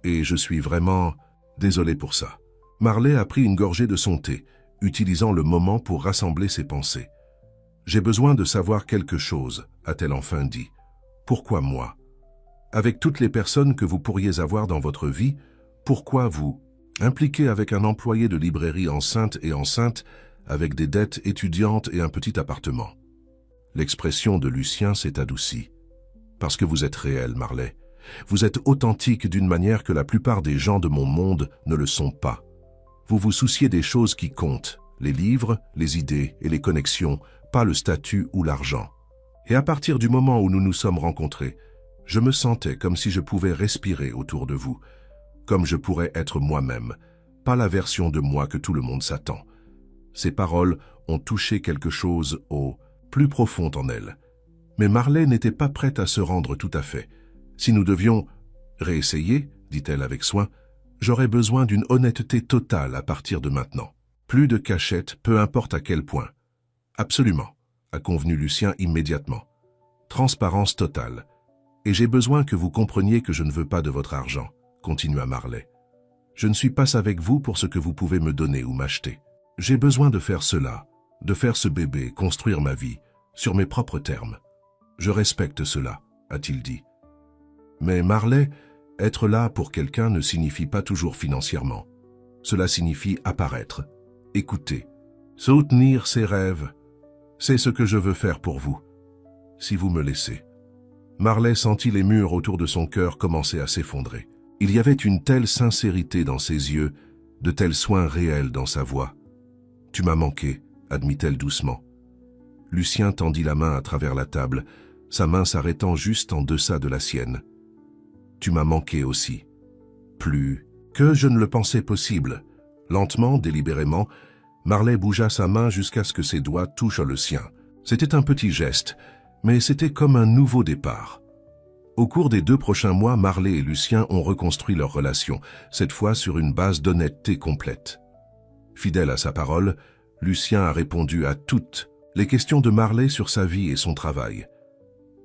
Et je suis vraiment désolé pour ça. Marley a pris une gorgée de son thé, utilisant le moment pour rassembler ses pensées. J'ai besoin de savoir quelque chose, a-t-elle enfin dit. Pourquoi moi? Avec toutes les personnes que vous pourriez avoir dans votre vie, pourquoi vous? Impliqué avec un employé de librairie enceinte avec des dettes étudiantes et un petit appartement. L'expression de Lucien s'est adoucie. Parce que vous êtes réel, Marley. Vous êtes authentique d'une manière que la plupart des gens de mon monde ne le sont pas. Vous vous souciez des choses qui comptent, les livres, les idées et les connexions, pas le statut ou l'argent. Et à partir du moment où nous nous sommes rencontrés, je me sentais comme si je pouvais respirer autour de vous, comme je pourrais être moi-même, pas la version de moi que tout le monde s'attend. Ces paroles ont touché quelque chose au plus profond en elle. Mais Marley n'était pas prête à se rendre tout à fait. Si nous devions réessayer, dit-elle avec soin, j'aurais besoin d'une honnêteté totale à partir de maintenant. Plus de cachette, peu importe à quel point. Absolument, a convenu Lucien immédiatement. Transparence totale. Et j'ai besoin que vous compreniez que je ne veux pas de votre argent, continua Marley. Je ne suis pas avec vous pour ce que vous pouvez me donner ou m'acheter. J'ai besoin de faire cela, de faire ce bébé, construire ma vie, sur mes propres termes. Je respecte cela, a-t-il dit. Mais Marley, être là pour quelqu'un ne signifie pas toujours financièrement. Cela signifie apparaître, écouter, soutenir ses rêves. C'est ce que je veux faire pour vous, si vous me laissez. Marley sentit les murs autour de son cœur commencer à s'effondrer. Il y avait une telle sincérité dans ses yeux, de tels soins réels dans sa voix. « Tu m'as manqué », admit-elle doucement. Lucien tendit la main à travers la table, sa main s'arrêtant juste en deçà de la sienne. « Tu m'as manqué aussi. » Plus que je ne le pensais possible. Lentement, délibérément, Marley bougea sa main jusqu'à ce que ses doigts touchent le sien. C'était un petit geste, mais c'était comme un nouveau départ. Au cours des 2 prochains mois, Marley et Lucien ont reconstruit leur relation, cette fois sur une base d'honnêteté complète. Fidèle à sa parole, Lucien a répondu à toutes les questions de Marley sur sa vie et son travail.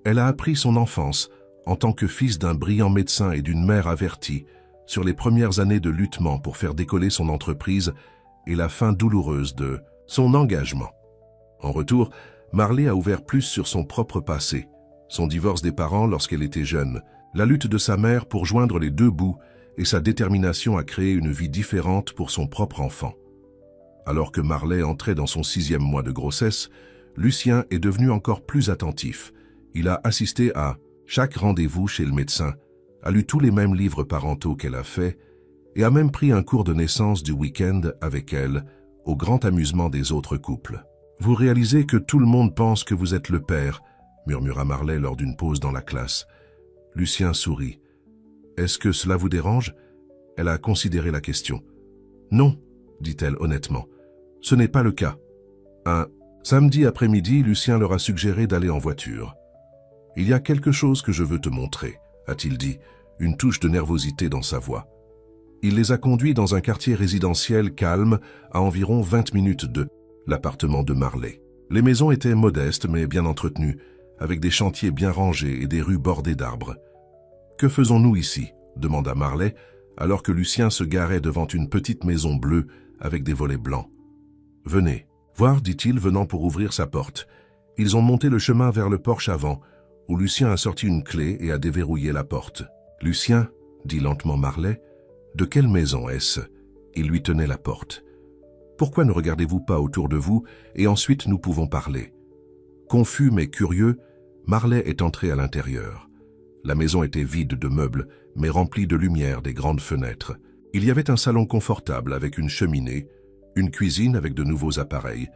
Elle a appris son enfance, en tant que fils d'un brillant médecin et d'une mère avertie, sur les premières années de luttement pour faire décoller son entreprise et la fin douloureuse de son engagement. En retour, Marley a ouvert plus sur son propre passé, son divorce des parents lorsqu'elle était jeune, la lutte de sa mère pour joindre les 2 bouts et sa détermination à créer une vie différente pour son propre enfant. Alors que Marley entrait dans son 6e mois de grossesse, Lucien est devenu encore plus attentif. Il a assisté à chaque rendez-vous chez le médecin, a lu tous les mêmes livres parentaux qu'elle a fait et a même pris un cours de naissance du week-end avec elle, au grand amusement des autres couples. « Vous réalisez que tout le monde pense que vous êtes le père », murmura Marley lors d'une pause dans la classe. Lucien sourit. « Est-ce que cela vous dérange ?» Elle a considéré la question. « Non », dit-elle honnêtement. « Ce n'est pas le cas. » Un samedi après-midi, Lucien leur a suggéré d'aller en voiture. « Il y a quelque chose que je veux te montrer », a-t-il dit, une touche de nervosité dans sa voix. Il les a conduits dans un quartier résidentiel calme, à environ 20 minutes de l'appartement de Marley. Les maisons étaient modestes mais bien entretenues, avec des chantiers bien rangés et des rues bordées d'arbres. « Que faisons-nous ici ?» demanda Marley, alors que Lucien se garait devant une petite maison bleue avec des volets blancs. « Venez, voir, dit-il, venant pour ouvrir sa porte. Ils ont monté le chemin vers le porche avant, où Lucien a sorti une clé et a déverrouillé la porte. « Lucien, dit lentement Marley, de quelle maison est-ce » Il lui tenait la porte. « Pourquoi ne regardez-vous pas autour de vous et ensuite nous pouvons parler ?» Confus mais curieux, Marley est entré à l'intérieur. La maison était vide de meubles, mais remplie de lumière des grandes fenêtres. Il y avait un salon confortable avec une cheminée, une cuisine avec de nouveaux appareils,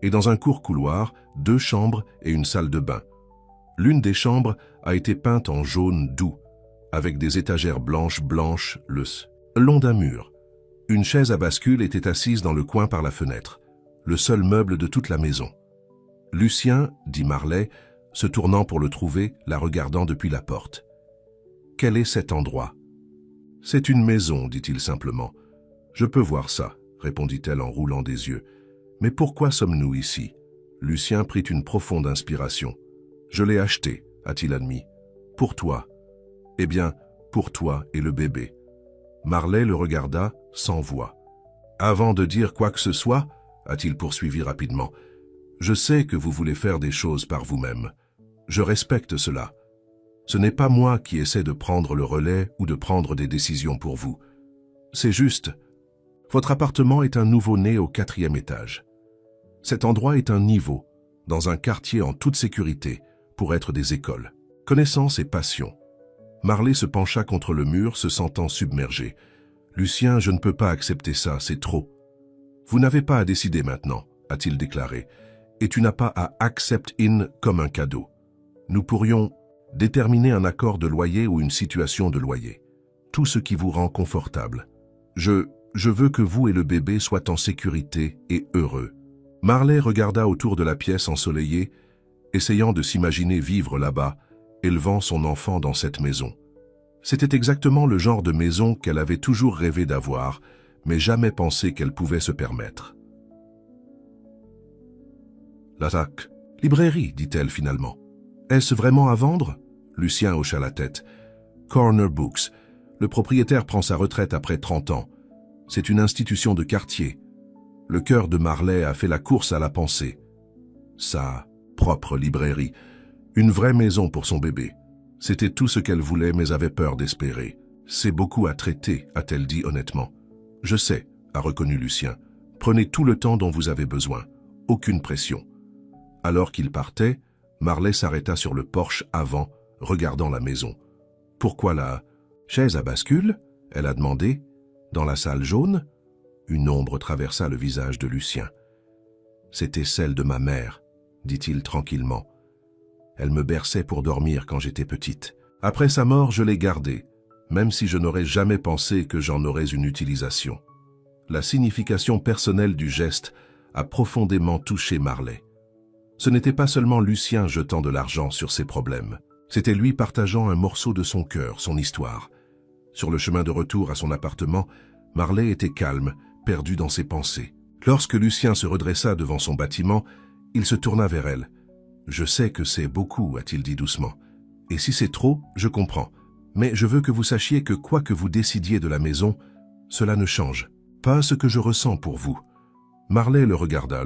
et dans un court couloir, 2 chambres et une salle de bain. L'une des chambres a été peinte en jaune doux, avec des étagères blanches le long d'un mur. Une chaise à bascule était assise dans le coin par la fenêtre, le seul meuble de toute la maison. « Lucien, dit Marley, se tournant pour le trouver, la regardant depuis la porte. « Quel est cet endroit ?»« C'est une maison, dit-il simplement. Je peux voir ça, répondit-elle en roulant des yeux. Mais pourquoi sommes-nous ici? Lucien prit une profonde inspiration. Je l'ai acheté, a-t-il admis. Pour toi. Eh bien, pour toi et le bébé. Marley le regarda sans voix. Avant de dire quoi que ce soit, a-t-il poursuivi rapidement, je sais que vous voulez faire des choses par vous-même. Je respecte cela. Ce n'est pas moi qui essaie de prendre le relais ou de prendre des décisions pour vous. C'est juste, votre appartement est un nouveau-né au 4e étage. Cet endroit est un niveau, dans un quartier en toute sécurité, pour être des écoles. Connaissance et passion. Marley se pencha contre le mur, se sentant submergé. Lucien, je ne peux pas accepter ça, c'est trop. Vous n'avez pas à décider maintenant, a-t-il déclaré, et tu n'as pas à accept in comme un cadeau. Nous pourrions déterminer un accord de loyer ou une situation de loyer. Tout ce qui vous rend confortable. Je veux que vous et le bébé soient en sécurité et heureux. Marley regarda autour de la pièce ensoleillée, essayant de s'imaginer vivre là-bas, élevant son enfant dans cette maison. C'était exactement le genre de maison qu'elle avait toujours rêvé d'avoir, mais jamais pensé qu'elle pouvait se permettre. L'attaque. Librairie, dit-elle finalement. Est-ce vraiment à vendre? Lucien hocha la tête. Corner Books. Le propriétaire prend sa retraite après 30 ans. C'est une institution de quartier. Le cœur de Marley a fait la course à la pensée. Sa propre librairie. Une vraie maison pour son bébé. C'était tout ce qu'elle voulait, mais avait peur d'espérer. C'est beaucoup à traiter, a-t-elle dit honnêtement. Je sais, a reconnu Lucien. Prenez tout le temps dont vous avez besoin. Aucune pression. Alors qu'il partait, Marley s'arrêta sur le porche avant, regardant la maison. Pourquoi la chaise à bascule? Elle a demandé. Dans la salle jaune? Une ombre traversa le visage de Lucien. C'était celle de ma mère, dit-il tranquillement. Elle me berçait pour dormir quand j'étais petite. Après sa mort, je l'ai gardée, même si je n'aurais jamais pensé que j'en aurais une utilisation. La signification personnelle du geste a profondément touché Marley. Ce n'était pas seulement Lucien jetant de l'argent sur ses problèmes. C'était lui partageant un morceau de son cœur, son histoire. Sur le chemin de retour à son appartement, Marley était calme, perdu dans ses pensées. Lorsque Lucien se redressa devant son bâtiment, il se tourna vers elle. « Je sais que c'est beaucoup, a-t-il dit doucement. Et si c'est trop, je comprends. Mais je veux que vous sachiez que quoi que vous décidiez de la maison, cela ne change. Pas ce que je ressens pour vous. » Marley le regarda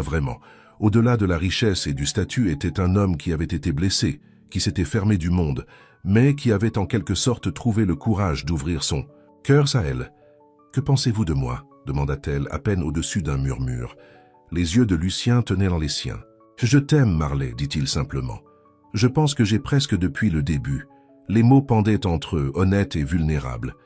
vraiment. Au-delà de la richesse et du statut était un homme qui avait été blessé, qui s'était fermé du monde, mais qui avait en quelque sorte trouvé le courage d'ouvrir son cœur à elle. « Que pensez-vous de moi ?» demanda-t-elle, à peine au-dessus d'un murmure. Les yeux de Lucien tenaient dans les siens. « Je t'aime, Marley, dit-il simplement. Je pense que j'ai presque depuis le début. » Les mots pendaient entre eux, honnêtes et vulnérables.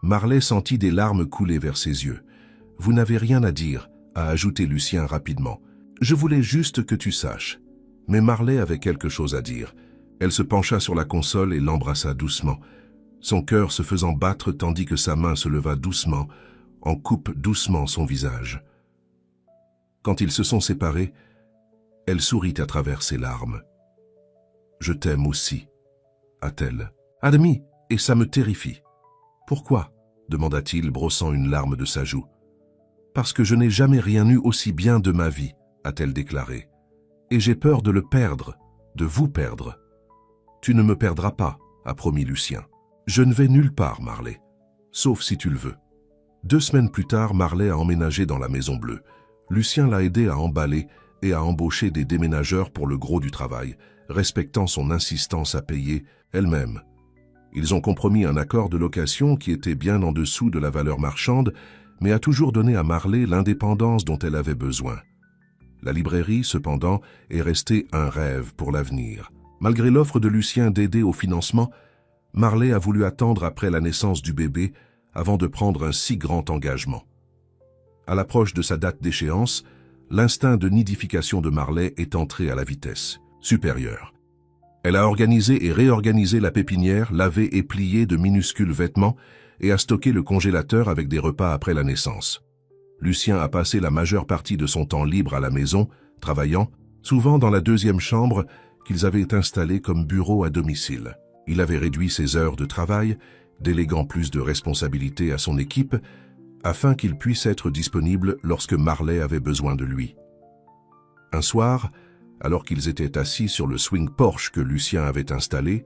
Marley sentit des larmes couler vers ses yeux. « Vous n'avez rien à dire, » a ajouté Lucien rapidement. « Je voulais juste que tu saches. » Mais Marley avait quelque chose à dire. Elle se pencha sur la console et l'embrassa doucement. Son cœur se faisant battre tandis que sa main se leva doucement, en coupe doucement son visage. Quand ils se sont séparés, elle sourit à travers ses larmes. « Je t'aime aussi, » a-t-elle. « Admis, et ça me terrifie. »« Pourquoi ?» demanda-t-il, brossant une larme de sa joue. « Parce que je n'ai jamais rien eu aussi bien de ma vie, » a-t-elle déclaré. « Et j'ai peur de le perdre, de vous perdre. »« Tu ne me perdras pas, » a promis Lucien. « Je ne vais nulle part, Marley, sauf si tu le veux. » 2 semaines plus tard, Marley a emménagé dans la Maison Bleue. Lucien l'a aidé à emballer et à embaucher des déménageurs pour le gros du travail, respectant son insistance à payer elle-même. Ils ont compromis un accord de location qui était bien en dessous de la valeur marchande, mais a toujours donné à Marley l'indépendance dont elle avait besoin. La librairie, cependant, est restée un rêve pour l'avenir. Malgré l'offre de Lucien d'aider au financement, Marley a voulu attendre après la naissance du bébé avant de prendre un si grand engagement. À l'approche de sa date d'échéance, l'instinct de nidification de Marley est entré à la vitesse supérieure. Elle a organisé et réorganisé la pépinière, lavé et plié de minuscules vêtements et a stocké le congélateur avec des repas après la naissance. Lucien a passé la majeure partie de son temps libre à la maison, travaillant, souvent dans la 2e chambre qu'ils avaient installée comme bureau à domicile. Il avait réduit ses heures de travail déléguant plus de responsabilités à son équipe afin qu'il puisse être disponible lorsque Marley avait besoin de lui. Un soir, alors qu'ils étaient assis sur le swing Porsche que Lucien avait installé,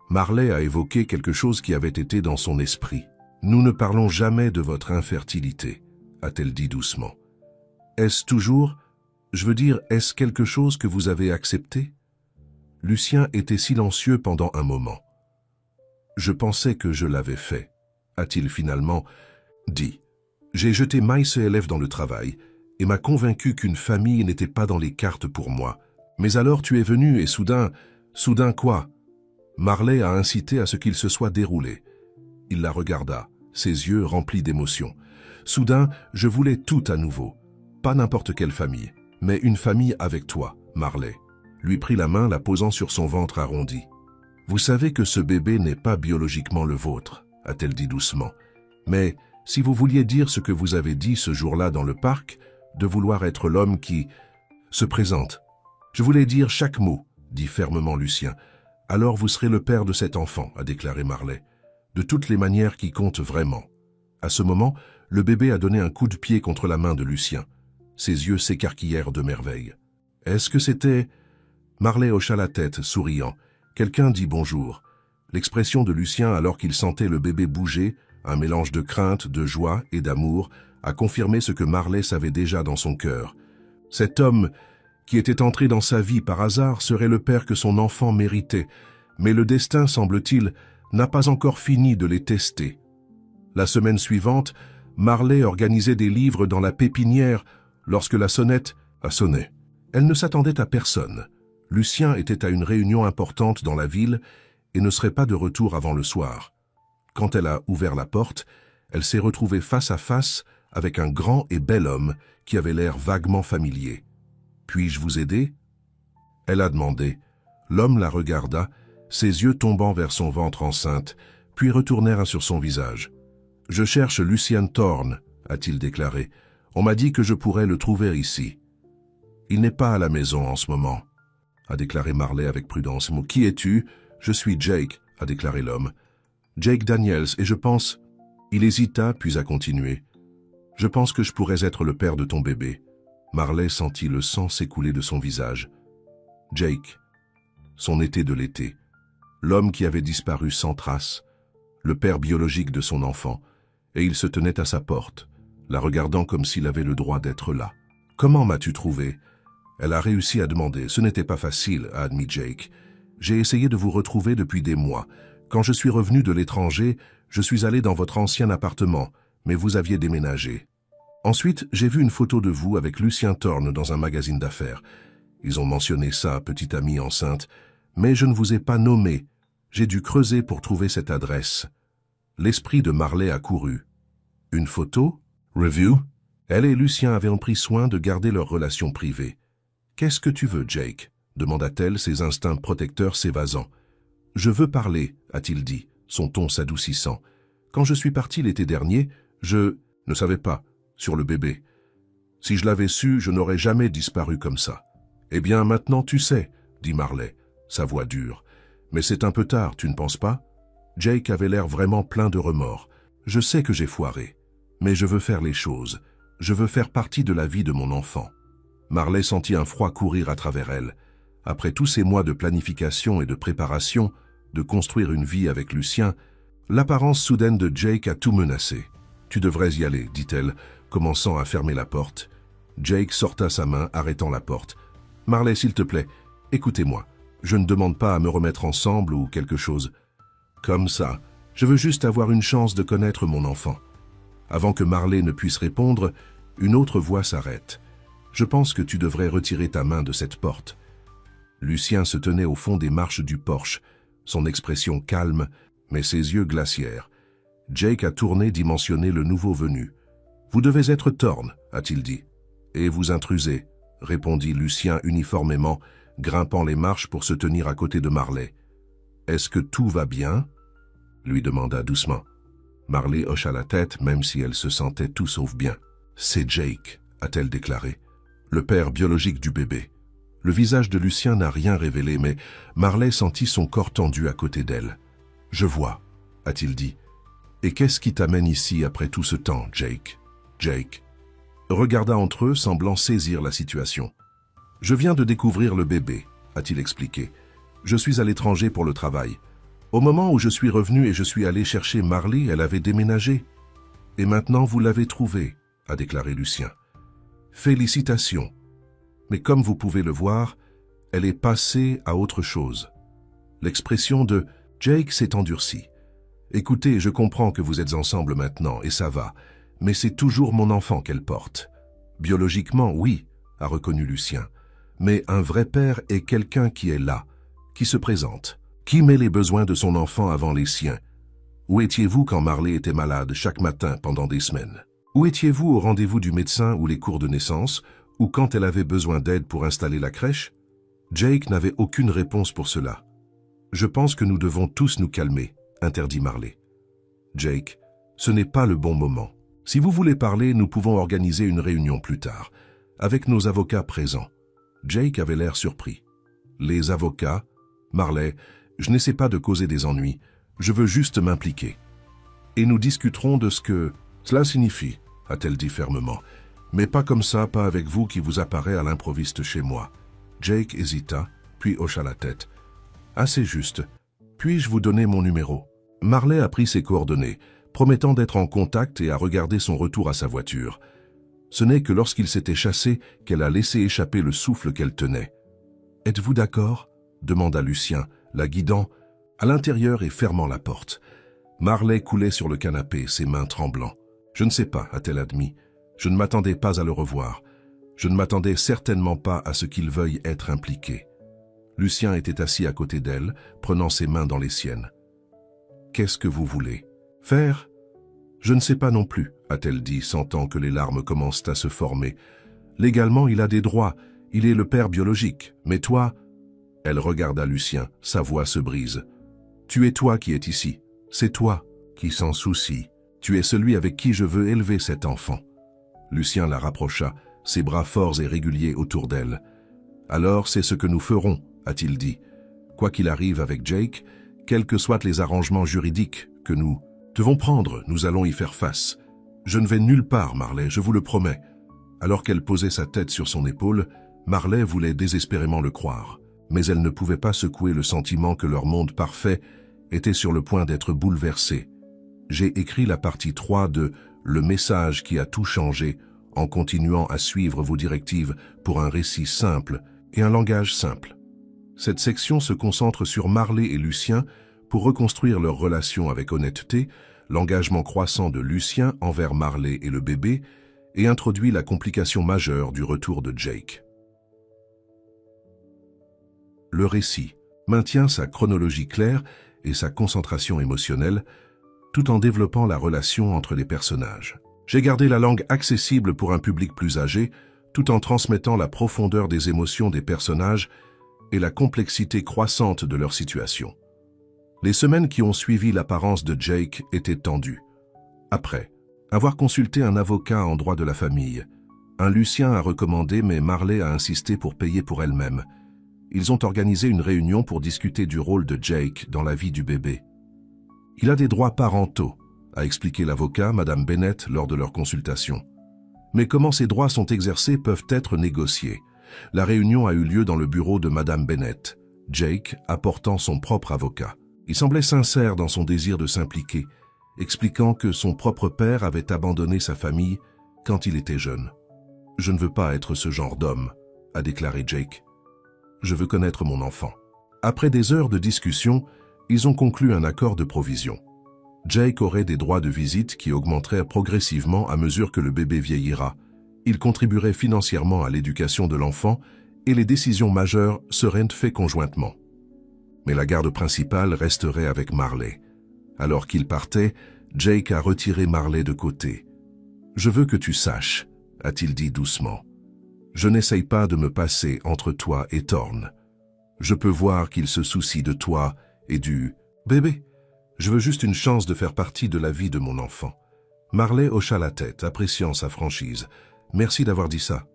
Marley a évoqué quelque chose qui avait été dans son esprit. « Nous ne parlons jamais de votre infertilité », a-t-elle dit doucement. « Est-ce toujours, je veux dire, est-ce quelque chose que vous avez accepté ?» Lucien était silencieux pendant un moment. « Je pensais que je l'avais fait », a-t-il finalement dit. « J'ai jeté maille ce élève dans le travail et m'a convaincu qu'une famille n'était pas dans les cartes pour moi. Mais alors tu es venu et soudain quoi ?» Marley a incité à ce qu'il se soit déroulé. Il la regarda, ses yeux remplis d'émotion. « Soudain, je voulais tout à nouveau. Pas n'importe quelle famille, mais une famille avec toi, Marley. » Lui prit la main, la posant sur son ventre arrondi. « Vous savez que ce bébé n'est pas biologiquement le vôtre, a-t-elle dit doucement. Mais si vous vouliez dire ce que vous avez dit ce jour-là dans le parc, de vouloir être l'homme qui se présente. Je voulais dire chaque mot, dit fermement Lucien. Alors vous serez le père de cet enfant, a déclaré Marley. De toutes les manières qui comptent vraiment. À ce moment, le bébé a donné un coup de pied contre la main de Lucien. Ses yeux s'écarquillèrent de merveille. Est-ce que c'était... Marley hocha la tête, souriant. Quelqu'un dit bonjour. L'expression de Lucien alors qu'il sentait le bébé bouger, un mélange de crainte, de joie et d'amour, a confirmé ce que Marley savait déjà dans son cœur. Cet homme qui était entré dans sa vie par hasard serait le père que son enfant méritait, mais le destin, semble-t-il, n'a pas encore fini de les tester. La semaine suivante, Marley organisait des livres dans la pépinière lorsque la sonnette a sonné. Elle ne s'attendait à personne. Lucien était à une réunion importante dans la ville et ne serait pas de retour avant le soir. Quand elle a ouvert la porte, elle s'est retrouvée face à face avec un grand et bel homme qui avait l'air vaguement familier. « Puis-je vous aider ?» Elle a demandé. L'homme la regarda, ses yeux tombant vers son ventre enceinte, puis retournèrent sur son visage. « Je cherche Lucien Thorne, a-t-il déclaré. On m'a dit que je pourrais le trouver ici. »« Il n'est pas à la maison en ce moment, » a déclaré Marley avec prudence. « Qui es-tu ?»« Je suis Jake, » a déclaré l'homme. « Jake Daniels, et je pense... » Il hésita, puis a continué. « Je pense que je pourrais être le père de ton bébé. » Marley sentit le sang s'écouler de son visage. Jake, son été de l'été, l'homme qui avait disparu sans trace, le père biologique de son enfant, et il se tenait à sa porte, la regardant comme s'il avait le droit d'être là. « Comment m'as-tu trouvé ?» Elle a réussi à demander. « Ce n'était pas facile, » a admis Jake. « J'ai essayé de vous retrouver depuis des mois. Quand je suis revenu de l'étranger, je suis allé dans votre ancien appartement, mais vous aviez déménagé. Ensuite, j'ai vu une photo de vous avec Lucien Thorne dans un magazine d'affaires. Ils ont mentionné ça, petite amie enceinte, mais je ne vous ai pas nommé. J'ai dû creuser pour trouver cette adresse. » L'esprit de Marley a couru. « Une photo? Review ?» Elle et Lucien avaient pris soin de garder leur relation privée. « Qu'est-ce que tu veux, Jake ?» demanda-t-elle, ses instincts protecteurs s'évasant. « Je veux parler, a-t-il dit, son ton s'adoucissant. Quand je suis parti l'été dernier, je ne savais pas, sur le bébé. Si je l'avais su, je n'aurais jamais disparu comme ça. »« Eh bien, maintenant tu sais, » dit Marley, sa voix dure. « Mais c'est un peu tard, tu ne penses pas ?» Jake avait l'air vraiment plein de remords. « Je sais que j'ai foiré, mais je veux faire les choses. Je veux faire partie de la vie de mon enfant. » Marley sentit un froid courir à travers elle. Après tous ces mois de planification et de préparation, de construire une vie avec Lucien, l'apparence soudaine de Jake a tout menacé. « Tu devrais y aller, » dit-elle, commençant à fermer la porte. Jake sorta sa main, arrêtant la porte. « Marley, s'il te plaît, écoutez-moi. Je ne demande pas à me remettre ensemble ou quelque chose. Comme ça, je veux juste avoir une chance de connaître mon enfant. » Avant que Marley ne puisse répondre, une autre voix s'arrête. « Je pense que tu devrais retirer ta main de cette porte. » Lucien se tenait au fond des marches du Porsche, son expression calme, mais ses yeux glaciaires. Jake a tourné dimensionner le nouveau venu. « Vous devez être Thorne, a-t-il dit. « Et vous intrusez, » répondit Lucien uniformément, grimpant les marches pour se tenir à côté de Marley. « Est-ce que tout va bien ?» lui demanda doucement. Marley hocha la tête, même si elle se sentait tout sauf bien. « C'est Jake, » a-t-elle déclaré, « le père biologique du bébé. » Le visage de Lucien n'a rien révélé, mais Marley sentit son corps tendu à côté d'elle. « Je vois. a-t-il dit. Et qu'est-ce qui t'amène ici après tout ce temps, Jake? Jake regarda entre eux, semblant saisir la situation. Je viens de découvrir le bébé, a-t-il expliqué. Je suis à l'étranger pour le travail. Au moment où je suis revenu et je suis allé chercher Marley, elle avait déménagé. Et maintenant vous l'avez trouvée, a déclaré Lucien. Félicitations. Mais comme vous pouvez le voir, elle est passée à autre chose. L'expression de Jake s'est endurcie. Écoutez, je comprends que vous êtes ensemble maintenant, et ça va, mais c'est toujours mon enfant qu'elle porte. Biologiquement, oui, a reconnu Lucien, mais un vrai père est quelqu'un qui est là, qui se présente, qui met les besoins de son enfant avant les siens. Où étiez-vous quand Marley était malade chaque matin pendant des semaines? Où étiez-vous au rendez-vous du médecin ou les cours de naissance, ou quand elle avait besoin d'aide pour installer la crèche? Jake n'avait aucune réponse pour cela. Je pense que nous devons tous nous calmer, interdit Marley. Jake, ce n'est pas le bon moment. Si vous voulez parler, nous pouvons organiser une réunion plus tard, avec nos avocats présents. Jake avait l'air surpris. Les avocats? Marley, je n'essaie pas de causer des ennuis, je veux juste m'impliquer. Et nous discuterons de ce que cela signifie, a-t-elle dit fermement. Mais pas comme ça, pas avec vous qui vous apparaît à l'improviste chez moi. Jake hésita, puis hocha la tête. Assez juste. Puis-je vous donner mon numéro? Marley a pris ses coordonnées, promettant d'être en contact et à regarder son retour à sa voiture. Ce n'est que lorsqu'il s'était chassé qu'elle a laissé échapper le souffle qu'elle tenait. « Êtes-vous d'accord » demanda Lucien, la guidant à l'intérieur et fermant la porte. Marley coulait sur le canapé, ses mains tremblant. « Je ne sais pas » a-t-elle admis. « Je ne m'attendais pas à le revoir. Je ne m'attendais certainement pas à ce qu'il veuille être impliqué. » Lucien était assis à côté d'elle, prenant ses mains dans les siennes. « Qu'est-ce que vous voulez faire ?»« Je ne sais pas non plus, » a-t-elle dit, sentant que les larmes commencent à se former. « Légalement, il a des droits, il est le père biologique, mais toi... » Elle regarda Lucien, sa voix se brise. « Tu es toi qui es ici, c'est toi qui s'en soucie. Tu es celui avec qui je veux élever cet enfant. » Lucien la rapprocha, ses bras forts et réguliers autour d'elle. « Alors c'est ce que nous ferons, » a-t-il dit. « Quoi qu'il arrive avec Jake, quels que soient les arrangements juridiques que nous devons prendre, nous allons y faire face. Je ne vais nulle part, Marley, je vous le promets. » Alors qu'elle posait sa tête sur son épaule, Marley voulait désespérément le croire, mais elle ne pouvait pas secouer le sentiment que leur monde parfait était sur le point d'être bouleversé. J'ai écrit la partie 3 de « Le message qui a tout changé » en continuant à suivre vos directives pour un récit simple et un langage simple. Cette section se concentre sur Marley et Lucien pour reconstruire leur relation avec honnêteté, l'engagement croissant de Lucien envers Marley et le bébé, et introduit la complication majeure du retour de Jake. Le récit maintient sa chronologie claire et sa concentration émotionnelle, tout en développant la relation entre les personnages. J'ai gardé la langue accessible pour un public plus âgé, tout en transmettant la profondeur des émotions des personnages et la complexité croissante de leur situation. Les semaines qui ont suivi l'apparence de Jake étaient tendues. Après avoir consulté un avocat en droit de la famille, un Lucien a recommandé, mais Marley a insisté pour payer pour elle-même. Ils ont organisé une réunion pour discuter du rôle de Jake dans la vie du bébé. Il a des droits parentaux, a expliqué l'avocat, Madame Bennett, lors de leur consultation. Mais comment ces droits sont exercés peuvent être négociés. La réunion a eu lieu dans le bureau de Madame Bennett, Jake apportant son propre avocat. Il semblait sincère dans son désir de s'impliquer, expliquant que son propre père avait abandonné sa famille quand il était jeune. « Je ne veux pas être ce genre d'homme », a déclaré Jake. « Je veux connaître mon enfant. » Après des heures de discussion, ils ont conclu un accord de provision. Jake aurait des droits de visite qui augmenteraient progressivement à mesure que le bébé vieillira. Il contribuerait financièrement à l'éducation de l'enfant et les décisions majeures seraient faites conjointement. Mais la garde principale resterait avec Marley. Alors qu'il partait, Jake a retiré Marley de côté. « Je veux que tu saches, » a-t-il dit doucement. « Je n'essaye pas de me passer entre toi et Thorne. Je peux voir qu'il se soucie de toi et du bébé. Je veux juste une chance de faire partie de la vie de mon enfant. » Marley hocha la tête, appréciant sa franchise. « Merci d'avoir dit ça. »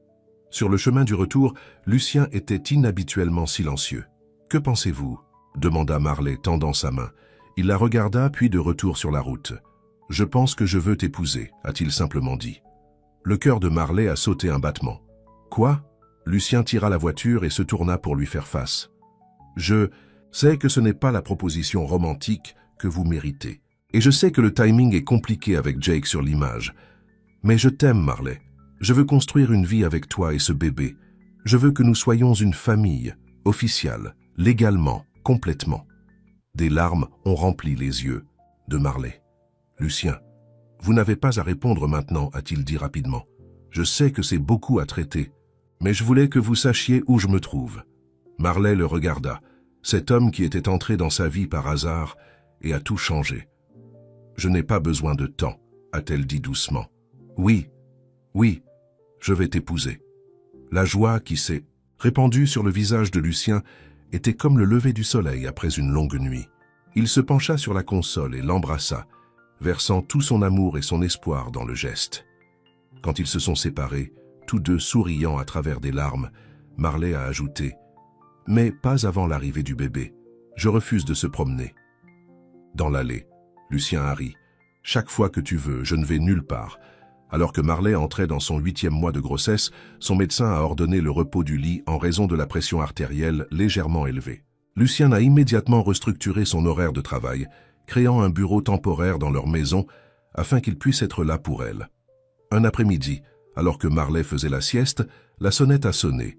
Sur le chemin du retour, Lucien était inhabituellement silencieux. « Que pensez-vous » demanda Marley, tendant sa main. Il la regarda, puis de retour sur la route. « Je pense que je veux t'épouser », a-t-il simplement dit. Le cœur de Marley a sauté un battement. « Quoi ?» Lucien tira la voiture et se tourna pour lui faire face. « Je sais que ce n'est pas la proposition romantique que vous méritez. Et je sais que le timing est compliqué avec Jake sur l'image. Mais je t'aime, Marley. Je veux construire une vie avec toi et ce bébé. Je veux que nous soyons une famille, officielle, légalement, complètement. » Des larmes ont rempli les yeux de Marley. « Lucien, vous n'avez pas à répondre maintenant, a-t-il dit rapidement. Je sais que c'est beaucoup à traiter, mais je voulais que vous sachiez où je me trouve. » Marley le regarda, cet homme qui était entré dans sa vie par hasard et a tout changé. « Je n'ai pas besoin de temps, a-t-elle dit doucement. « Oui, oui, je vais t'épouser. » La joie qui s'est répandue sur le visage de Lucien était comme le lever du soleil après une longue nuit. Il se pencha sur la console et l'embrassa, versant tout son amour et son espoir dans le geste. Quand ils se sont séparés, tous deux souriant à travers des larmes, Marley a ajouté « Mais pas avant l'arrivée du bébé. Je refuse de se promener. » Dans l'allée, Lucien a ri. « Chaque fois que tu veux, je ne vais nulle part. » Alors que Marley entrait dans son 8e mois de grossesse, son médecin a ordonné le repos du lit en raison de la pression artérielle légèrement élevée. Lucien a immédiatement restructuré son horaire de travail, créant un bureau temporaire dans leur maison afin qu'il puisse être là pour elle. Un après-midi, alors que Marley faisait la sieste, la sonnette a sonné.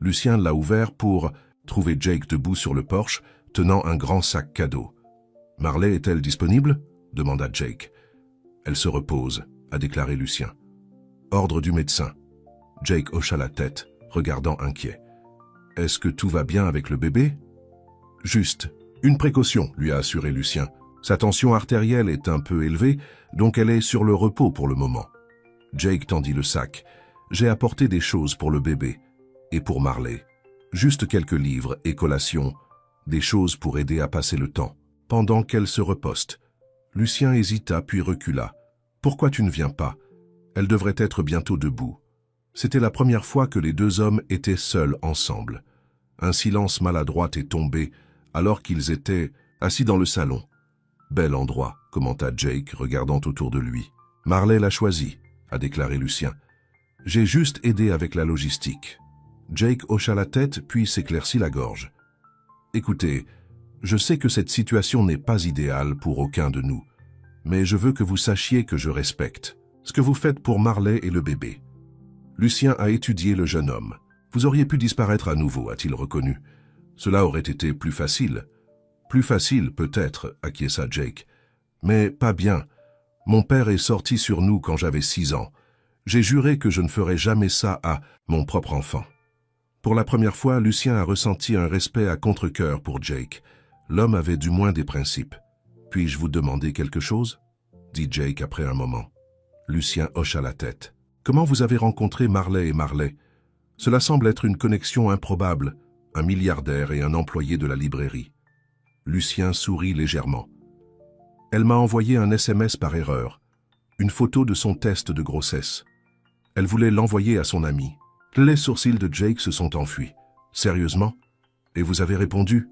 Lucien l'a ouvert pour trouver Jake debout sur le porche, tenant un grand sac cadeau. « Marley est-elle disponible ?» demanda Jake. « Elle se repose », a déclaré Lucien. « Ordre du médecin. » Jake hocha la tête, regardant inquiet. « Est-ce que tout va bien avec le bébé ?»« Juste. Une précaution, » lui a assuré Lucien. « Sa tension artérielle est un peu élevée, donc elle est sur le repos pour le moment. » Jake tendit le sac. « J'ai apporté des choses pour le bébé. Et pour Marley. Juste quelques livres et collations. Des choses pour aider à passer le temps. Pendant qu'elle se reposte. » Lucien hésita puis recula. « Pourquoi tu ne viens pas? Elle devrait être bientôt debout. » C'était la première fois que les deux hommes étaient seuls ensemble. Un silence maladroit est tombé alors qu'ils étaient assis dans le salon. « Bel endroit, » commenta Jake, regardant autour de lui. « Marley l'a choisi, » a déclaré Lucien. « J'ai juste aidé avec la logistique. » Jake hocha la tête puis s'éclaircit la gorge. « Écoutez, je sais que cette situation n'est pas idéale pour aucun de nous, mais je veux que vous sachiez que je respecte ce que vous faites pour Marley et le bébé. » Lucien a étudié le jeune homme. « Vous auriez pu disparaître à nouveau, a-t-il reconnu. Cela aurait été plus facile. » « Plus facile, peut-être, acquiesça Jake. Mais pas bien. Mon père est sorti sur nous quand j'avais 6 ans. J'ai juré que je ne ferais jamais ça à mon propre enfant. » Pour la première fois, Lucien a ressenti un respect à contre-cœur pour Jake. L'homme avait du moins des principes. « Puis-je vous demander quelque chose ?» dit Jake après un moment. Lucien hocha la tête. « Comment vous avez rencontré Marley et Marley? Cela semble être une connexion improbable, un milliardaire et un employé de la librairie. » Lucien sourit légèrement. « Elle m'a envoyé un SMS par erreur, une photo de son test de grossesse. Elle voulait l'envoyer à son ami. » Les sourcils de Jake se sont enfuis. « Sérieusement? Et vous avez répondu ?»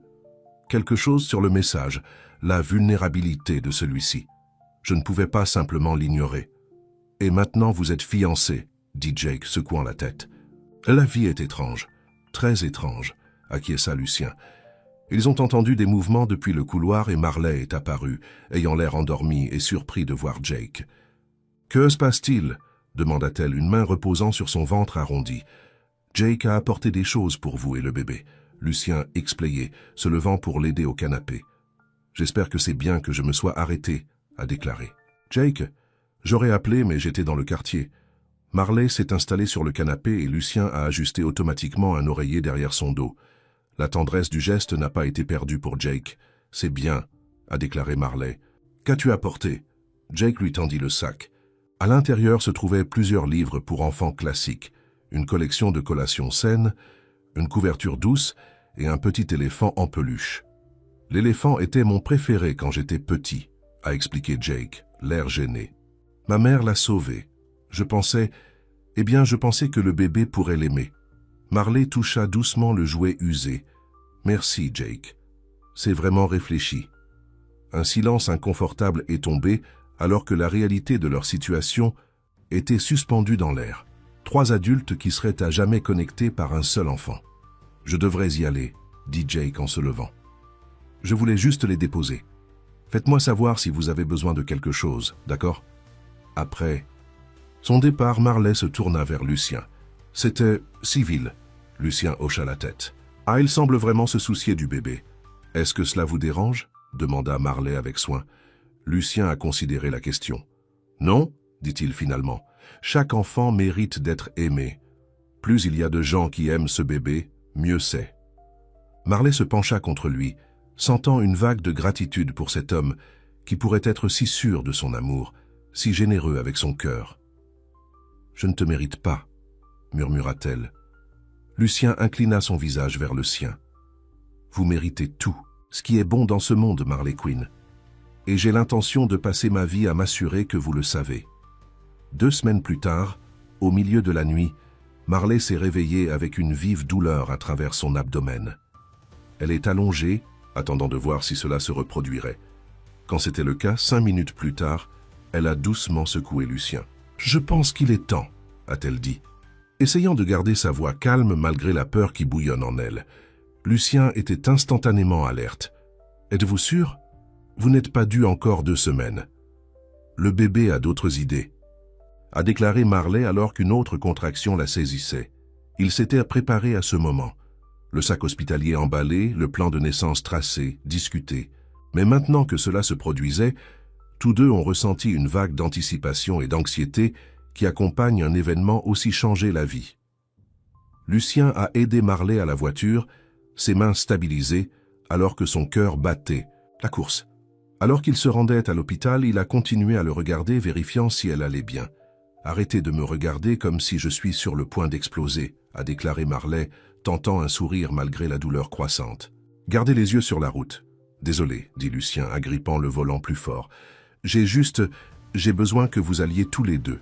Quelque chose sur le message, la vulnérabilité de celui-ci. Je ne pouvais pas simplement l'ignorer. « Et maintenant vous êtes fiancés, » dit Jake, secouant la tête. « La vie est étrange, très étrange, » acquiesça Lucien. Ils ont entendu des mouvements depuis le couloir et Marley est apparu, ayant l'air endormi et surpris de voir Jake. « Que se passe-t-il » demanda-t-elle, une main reposant sur son ventre arrondi. « Jake a apporté des choses pour vous et le bébé. » Lucien explayait, se levant pour l'aider au canapé. « J'espère que c'est bien que je me sois arrêté, » a déclaré. « Jake, j'aurais appelé mais j'étais dans le quartier. » Marley s'est installée sur le canapé et Lucien a ajusté automatiquement un oreiller derrière son dos. La tendresse du geste n'a pas été perdue pour Jake. « C'est bien, » a déclaré Marley. « Qu'as-tu apporté ?» Jake lui tendit le sac. À l'intérieur se trouvaient plusieurs livres pour enfants classiques, une collection de collations saines, une couverture douce et un petit éléphant en peluche. « L'éléphant était mon préféré quand j'étais petit, » a expliqué Jake, l'air gêné. « Ma mère l'a sauvé. Je pensais que le bébé pourrait l'aimer. » Marley toucha doucement le jouet usé. « Merci, Jake. C'est vraiment réfléchi. » Un silence inconfortable est tombé alors que la réalité de leur situation était suspendue dans l'air. 3 adultes qui seraient à jamais connectés par un seul enfant. « Je devrais y aller », dit Jake en se levant. « Je voulais juste les déposer. Faites-moi savoir si vous avez besoin de quelque chose, d'accord ?» Après son départ, Marley se tourna vers Lucien. C'était civil. Lucien hocha la tête. « Ah, il semble vraiment se soucier du bébé. Est-ce que cela vous dérange ?» demanda Marley avec soin. Lucien a considéré la question. « Non ?» dit-il finalement. « Chaque enfant mérite d'être aimé. Plus il y a de gens qui aiment ce bébé, mieux c'est. » Marley se pencha contre lui, sentant une vague de gratitude pour cet homme qui pourrait être si sûr de son amour, si généreux avec son cœur. « Je ne te mérite pas, » murmura-t-elle. Lucien inclina son visage vers le sien. « Vous méritez tout, ce qui est bon dans ce monde, Marley Quinn. Et j'ai l'intention de passer ma vie à m'assurer que vous le savez. » 2 semaines plus tard, au milieu de la nuit, Marley s'est réveillée avec une vive douleur à travers son abdomen. Elle est allongée, attendant de voir si cela se reproduirait. Quand c'était le cas, 5 minutes plus tard, elle a doucement secoué Lucien. « Je pense qu'il est temps », a-t-elle dit. Essayant de garder sa voix calme malgré la peur qui bouillonne en elle, Lucien était instantanément alerte. « Êtes-vous sûr ? Vous n'êtes pas dû encore 2 semaines. Le bébé a d'autres idées. » a déclaré Marley alors qu'une autre contraction la saisissait. Il s'était préparé à ce moment. Le sac hospitalier emballé, le plan de naissance tracé, discuté. Mais maintenant que cela se produisait, tous deux ont ressenti une vague d'anticipation et d'anxiété qui accompagne un événement aussi changé la vie. Lucien a aidé Marley à la voiture, ses mains stabilisées, alors que son cœur battait. La course. Alors qu'il se rendait à l'hôpital, il a continué à le regarder, vérifiant si elle allait bien. « Arrêtez de me regarder comme si je suis sur le point d'exploser », a déclaré Marley, tentant un sourire malgré la douleur croissante. « Gardez les yeux sur la route. »« Désolé, » dit Lucien, agrippant le volant plus fort. « J'ai besoin que vous alliez tous les deux. »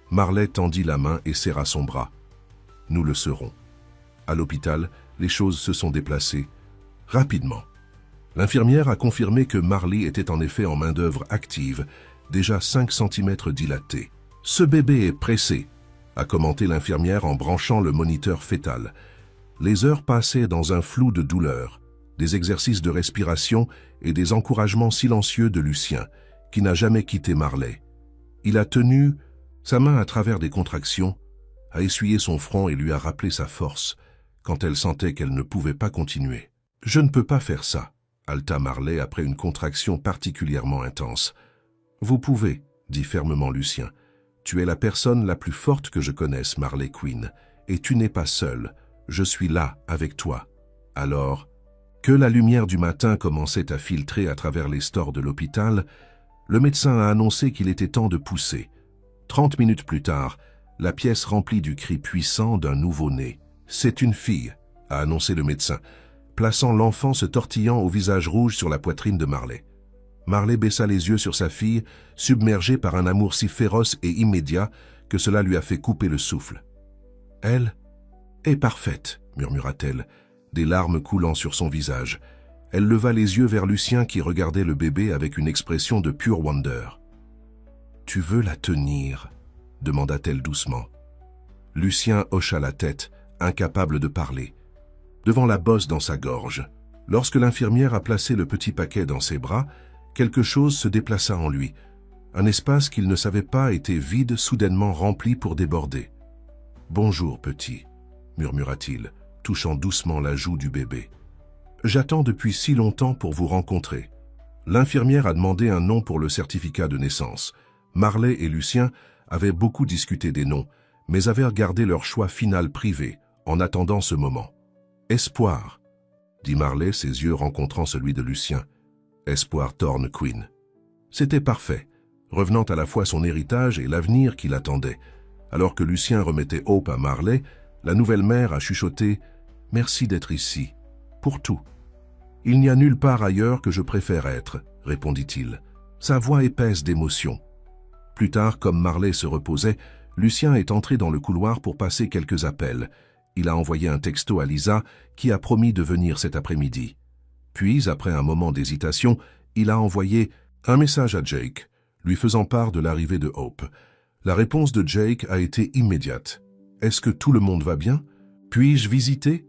Marley tendit la main et serra son bras. « Nous le serons. » À l'hôpital, les choses se sont déplacées rapidement. L'infirmière a confirmé que Marley était en effet en main-d'œuvre active, déjà 5 cm dilaté. « Ce bébé est pressé », a commenté l'infirmière en branchant le moniteur fœtal. Les heures passaient dans un flou de douleur, des exercices de respiration et des encouragements silencieux de Lucien, qui n'a jamais quitté Marley. Il a tenu sa main à travers des contractions, a essuyé son front et lui a rappelé sa force, quand elle sentait qu'elle ne pouvait pas continuer. « Je ne peux pas faire ça », haleta Marley après une contraction particulièrement intense. « Vous pouvez, » dit fermement Lucien. « Tu es la personne la plus forte que je connaisse, Marley Quinn, et tu n'es pas seule. Je suis là, avec toi. » Alors, que la lumière du matin commençait à filtrer à travers les stores de l'hôpital, le médecin a annoncé qu'il était temps de pousser. 30 minutes plus tard, la pièce remplie du cri puissant d'un nouveau-né. « C'est une fille », a annoncé le médecin, plaçant l'enfant se tortillant au visage rouge sur la poitrine de Marley. Marley baissa les yeux sur sa fille, submergée par un amour si féroce et immédiat que cela lui a fait couper le souffle. « Elle est parfaite », murmura-t-elle, des larmes coulant sur son visage. Elle leva les yeux vers Lucien qui regardait le bébé avec une expression de pure wonder. « Tu veux la tenir ?» demanda-t-elle doucement. Lucien hocha la tête, incapable de parler, devant la bosse dans sa gorge. Lorsque l'infirmière a placé le petit paquet dans ses bras, quelque chose se déplaça en lui. Un espace qu'il ne savait pas était vide, soudainement rempli pour déborder. « Bonjour, petit », murmura-t-il, touchant doucement la joue du bébé. « J'attends depuis si longtemps pour vous rencontrer. » L'infirmière a demandé un nom pour le certificat de naissance. Marley et Lucien avaient beaucoup discuté des noms, mais avaient gardé leur choix final privé, en attendant ce moment. « Espoir », dit Marley, ses yeux rencontrant celui de Lucien. Espoir Thorne Quinn. C'était parfait, revenant à la fois son héritage et l'avenir qui l'attendait. Alors que Lucien remettait Hope à Marley, la nouvelle mère a chuchoté « Merci d'être ici, pour tout. »« Il n'y a nulle part ailleurs que je préfère être, » répondit-il, sa voix épaisse d'émotion. Plus tard, comme Marley se reposait, Lucien est entré dans le couloir pour passer quelques appels. Il a envoyé un texto à Lisa qui a promis de venir cet après-midi. Puis, après un moment d'hésitation, Il a envoyé un message à Jake, lui faisant part de l'arrivée de Hope. La réponse de Jake a été immédiate. « Est-ce que tout le monde va bien? Puis-je visiter ?»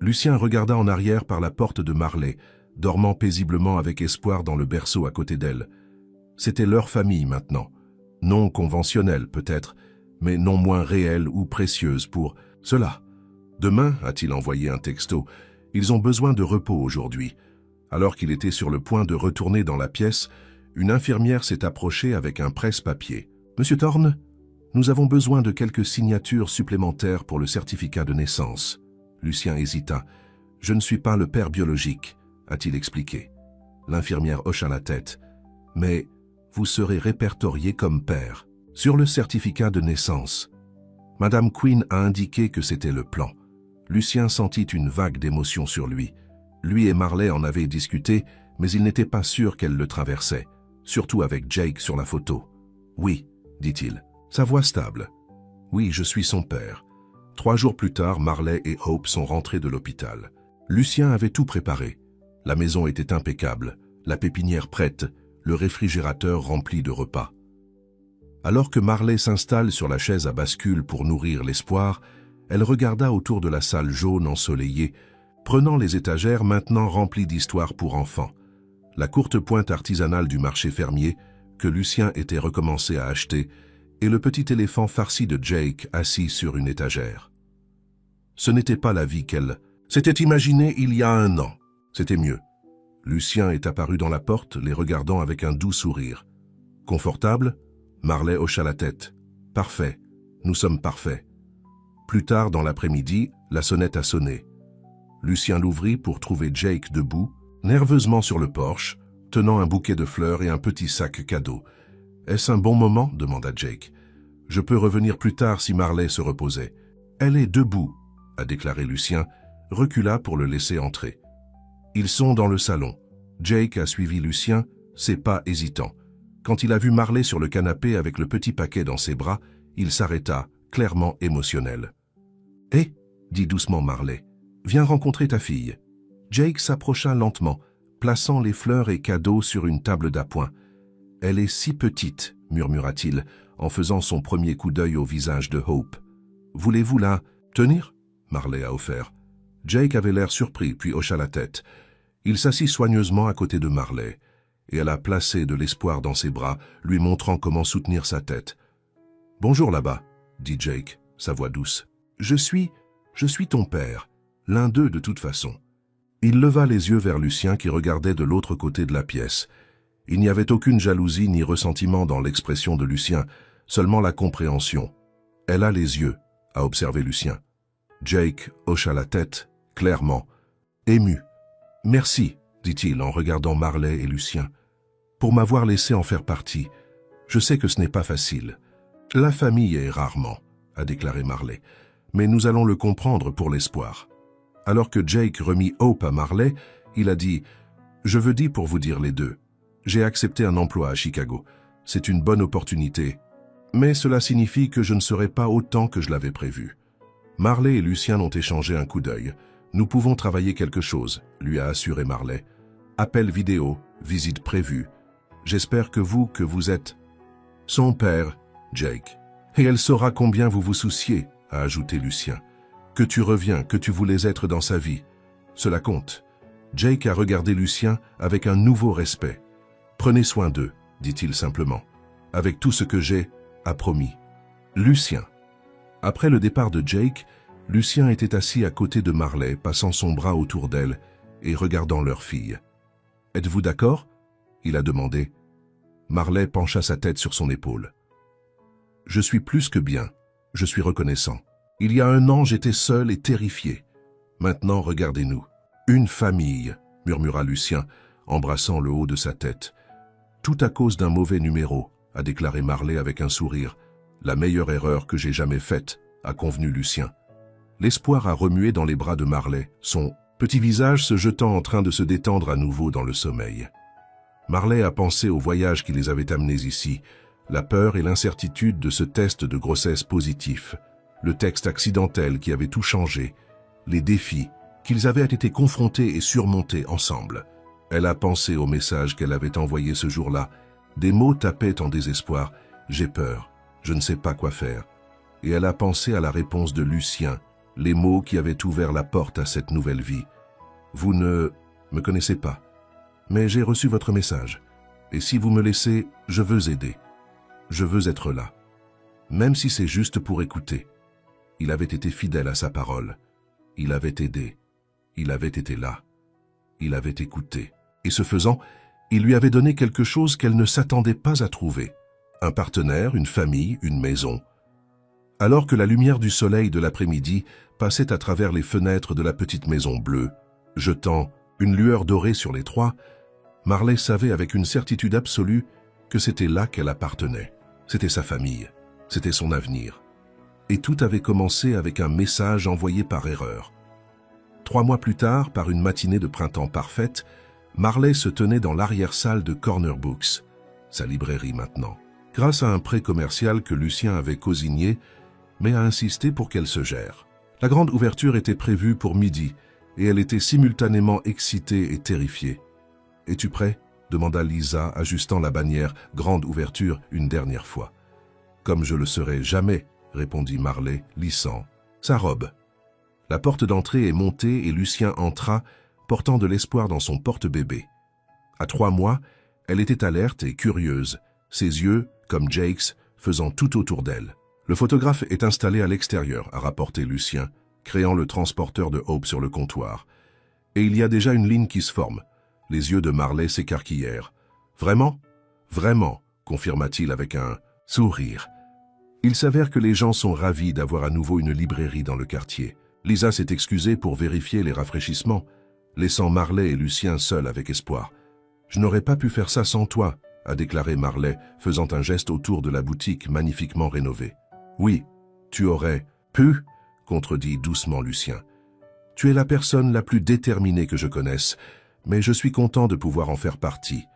Lucien regarda en arrière par la porte de Marley, dormant paisiblement avec espoir dans le berceau à côté d'elle. C'était leur famille maintenant. Non conventionnelle peut-être, mais non moins réelle ou précieuse pour cela. Demain, a-t-il envoyé un texto, ils ont besoin de repos aujourd'hui. Alors qu'il était sur le point de retourner dans la pièce, une infirmière s'est approchée avec un presse-papier. « Monsieur Thorne, nous avons besoin de quelques signatures supplémentaires pour le certificat de naissance. » Lucien hésita. « Je ne suis pas le père biologique, a-t-il expliqué. L'infirmière hocha la tête. « Mais vous serez répertorié comme père. Sur le certificat de naissance. » Madame Quinn a indiqué que c'était le plan. Lucien sentit une vague d'émotion sur lui. Lui et Marley en avaient discuté, mais il n'était pas sûr qu'elle le traversait, surtout avec Jake sur la photo. « Oui, dit-il, sa voix stable. « Oui, je suis son père. » 3 jours plus tard, Marley et Hope sont rentrés de l'hôpital. Lucien avait tout préparé. La maison était impeccable, la pépinière prête, le réfrigérateur rempli de repas. Alors que Marley s'installe sur la chaise à bascule pour nourrir l'espoir, elle regarda autour de la salle jaune ensoleillée, prenant les étagères maintenant remplies d'histoires pour enfants. La courte pointe artisanale du marché fermier, que Lucien était recommencé à acheter, et le petit éléphant farci de Jake assis sur une étagère. Ce n'était pas la vie qu'elle s'était imaginée il y a 1 an. C'était mieux. Lucien est apparu dans la porte, les regardant avec un doux sourire. « Confortable ?» Marley hocha la tête. « Parfait. Nous sommes parfaits. » Plus tard dans l'après-midi, la sonnette a sonné. Lucien l'ouvrit pour trouver Jake debout, nerveusement sur le porche, tenant un bouquet de fleurs et un petit sac cadeau. « Est-ce un bon moment ?» demanda Jake. « Je peux revenir plus tard si Marley se reposait. »« Elle est debout », a déclaré Lucien, recula pour le laisser entrer. Ils sont dans le salon. Jake a suivi Lucien, ses pas hésitants. Quand il a vu Marley sur le canapé avec le petit paquet dans ses bras, il s'arrêta, clairement émotionnel. « Hé !» dit doucement Marley. « Viens rencontrer ta fille. » Jake s'approcha lentement, plaçant les fleurs et cadeaux sur une table d'appoint. « Elle est si petite, » murmura-t-il, en faisant son premier coup d'œil au visage de Hope. « Voulez-vous la tenir ?» Marley a offert. Jake avait l'air surpris, puis hocha la tête. Il s'assit soigneusement à côté de Marley, et elle a placé de l'espoir dans ses bras, lui montrant comment soutenir sa tête. « Bonjour là-bas, » dit Jake, sa voix douce. « Je suis ton père, l'un d'eux de toute façon. » Il leva les yeux vers Lucien qui regardait de l'autre côté de la pièce. Il n'y avait aucune jalousie ni ressentiment dans l'expression de Lucien, seulement la compréhension. « Elle a les yeux », a observé Lucien. Jake hocha la tête, clairement, ému. « Merci, dit-il en regardant Marley et Lucien, pour m'avoir laissé en faire partie. Je sais que ce n'est pas facile. La famille est rarement, a déclaré Marley, mais nous allons le comprendre pour l'espoir. » Alors que Jake remit Hope à Marley, il a dit « Je veux dire pour vous dire les deux. J'ai accepté un emploi à Chicago. C'est une bonne opportunité, mais cela signifie que je ne serai pas autant que je l'avais prévu. » Marley et Lucien ont échangé un coup d'œil. « Nous pouvons travailler quelque chose, » lui a assuré Marley. « Appel vidéo, visite prévue. J'espère que vous êtes son père, Jake. Et elle saura combien vous vous souciez, » a ajouté Lucien. « Que tu reviens, que tu voulais être dans sa vie. Cela compte. » Jake a regardé Lucien avec un nouveau respect. « Prenez soin d'eux, » dit-il simplement. « Avec tout ce que j'ai, a promis. » Lucien. Après le départ de Jake, Lucien était assis à côté de Marley, passant son bras autour d'elle et regardant leur fille. « Êtes-vous d'accord ?» il a demandé. Marley pencha sa tête sur son épaule. « Je suis plus que bien. Je suis reconnaissant. Il y a 1 an, j'étais seul et terrifié. Maintenant, regardez-nous. Une famille, » murmura Lucien, embrassant le haut de sa tête. « Tout à cause d'un mauvais numéro, » a déclaré Marley avec un sourire. « La meilleure erreur que j'ai jamais faite, » a convenu Lucien. L'espoir a remué dans les bras de Marley, son petit visage se jetant en train de se détendre à nouveau dans le sommeil. Marley a pensé au voyage qui les avait amenés ici, la peur et l'incertitude de ce test de grossesse positif, le texte accidentel qui avait tout changé, les défis qu'ils avaient été confrontés et surmontés ensemble. Elle a pensé au message qu'elle avait envoyé ce jour-là. Des mots tapaient en désespoir. « J'ai peur, je ne sais pas quoi faire. » Et elle a pensé à la réponse de Lucien, les mots qui avaient ouvert la porte à cette nouvelle vie. « Vous ne me connaissez pas, mais j'ai reçu votre message. Et si vous me laissez, je veux aider. Je veux être là. Même si c'est juste pour écouter. » Il avait été fidèle à sa parole. Il avait aidé. Il avait été là. Il avait écouté. Et ce faisant, il lui avait donné quelque chose qu'elle ne s'attendait pas à trouver. Un partenaire, une famille, une maison. Alors que la lumière du soleil de l'après-midi passait à travers les fenêtres de la petite maison bleue, jetant une lueur dorée sur les trois, Marley savait avec une certitude absolue que c'était là qu'elle appartenait. C'était sa famille. C'était son avenir. Et tout avait commencé avec un message envoyé par erreur. 3 mois plus tard, par une matinée de printemps parfaite, Marley se tenait dans l'arrière-salle de Corner Books, sa librairie maintenant, grâce à un prêt commercial que Lucien avait cosigné, mais a insisté pour qu'elle se gère. La grande ouverture était prévue pour midi, et elle était simultanément excitée et terrifiée. « Es-tu prêt ?» demanda Lisa, ajustant la bannière « Grande ouverture » une dernière fois. « Comme je le serai jamais », répondit Marley, lissant sa robe. La porte d'entrée est montée et Lucien entra, portant de l'espoir dans son porte-bébé. À 3 mois, elle était alerte et curieuse, ses yeux, comme Jake's, faisant tout autour d'elle. « Le photographe est installé à l'extérieur », a rapporté Lucien, créant le transporteur de Hope sur le comptoir. « Et il y a déjà une ligne qui se forme. » Les yeux de Marley s'écarquillèrent. « Vraiment ? Vraiment », confirma-t-il avec un sourire. Il s'avère que les gens sont ravis d'avoir à nouveau une librairie dans le quartier. Lisa s'est excusée pour vérifier les rafraîchissements, laissant Marley et Lucien seuls avec espoir. « Je n'aurais pas pu faire ça sans toi », a déclaré Marley, faisant un geste autour de la boutique magnifiquement rénovée. « Oui, tu aurais pu », contredit doucement Lucien. « Tu es la personne la plus déterminée que je connaisse, mais je suis content de pouvoir en faire partie. »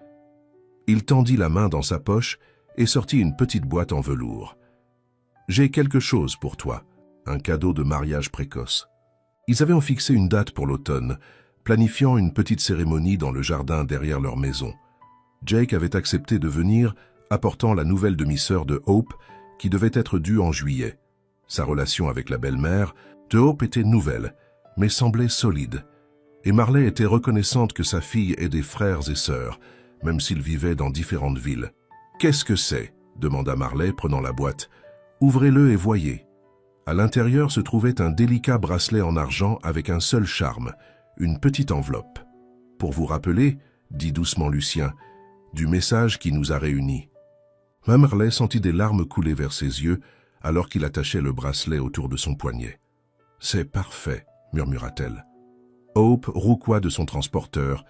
Il tendit la main dans sa poche et sortit une petite boîte en velours. « J'ai quelque chose pour toi, un cadeau de mariage précoce. » Ils avaient fixé une date pour l'automne, planifiant une petite cérémonie dans le jardin derrière leur maison. Jake avait accepté de venir, apportant la nouvelle demi-sœur de Hope, qui devait être due en juillet. Sa relation avec la belle-mère de Hope était nouvelle, mais semblait solide. Et Marley était reconnaissante que sa fille ait des frères et sœurs, même s'ils vivaient dans différentes villes. « Qu'est-ce que c'est ?» demanda Marley, prenant la boîte. « Ouvrez-le et voyez. » À l'intérieur se trouvait un délicat bracelet en argent avec un seul charme, une petite enveloppe. « Pour vous rappeler, dit doucement Lucien, du message qui nous a réunis. » Marley sentit des larmes couler vers ses yeux alors qu'il attachait le bracelet autour de son poignet. « C'est parfait, » murmura-t-elle. Hope roucoua de son transporteur,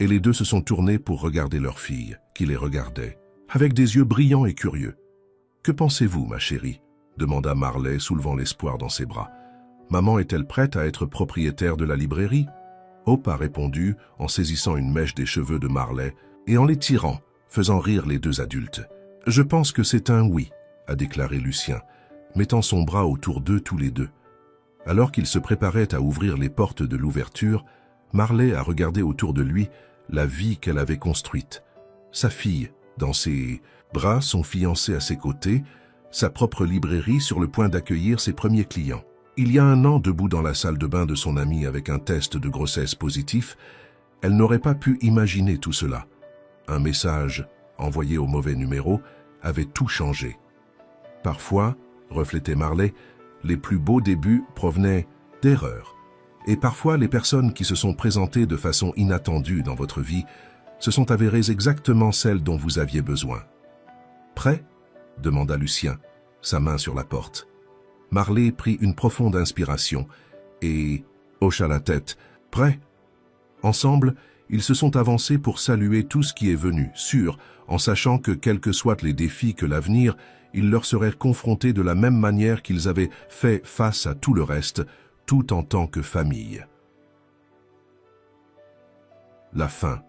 et les deux se sont tournés pour regarder leur fille, qui les regardait, avec des yeux brillants et curieux. « Que pensez-vous, ma chérie ?» demanda Marley, soulevant l'espoir dans ses bras. « Maman est-elle prête à être propriétaire de la librairie ?» Hope a répondu en saisissant une mèche des cheveux de Marley et en les tirant, faisant rire les deux adultes. « Je pense que c'est un oui », a déclaré Lucien, mettant son bras autour d'eux tous les deux. Alors qu'il se préparait à ouvrir les portes de l'ouverture, Marley a regardé autour de lui la vie qu'elle avait construite. Sa fille, dans ses bras, son fiancé à ses côtés, sa propre librairie sur le point d'accueillir ses premiers clients. Il y a 1 an, debout dans la salle de bain de son amie avec un test de grossesse positif, elle n'aurait pas pu imaginer tout cela. Un message, envoyé au mauvais numéro, avait tout changé. Parfois, reflétait Marley, les plus beaux débuts provenaient d'erreurs. Et parfois, les personnes qui se sont présentées de façon inattendue dans votre vie se sont avérées exactement celles dont vous aviez besoin. « Prêt ?» demanda Lucien, sa main sur la porte. Marley prit une profonde inspiration et hocha la tête. « Prêt ?» Ensemble, ils se sont avancés pour saluer tout ce qui est venu, sûrs, en sachant que quels que soient les défis que l'avenir, ils leur seraient confrontés de la même manière qu'ils avaient fait face à tout le reste, tout en tant que famille. La fin.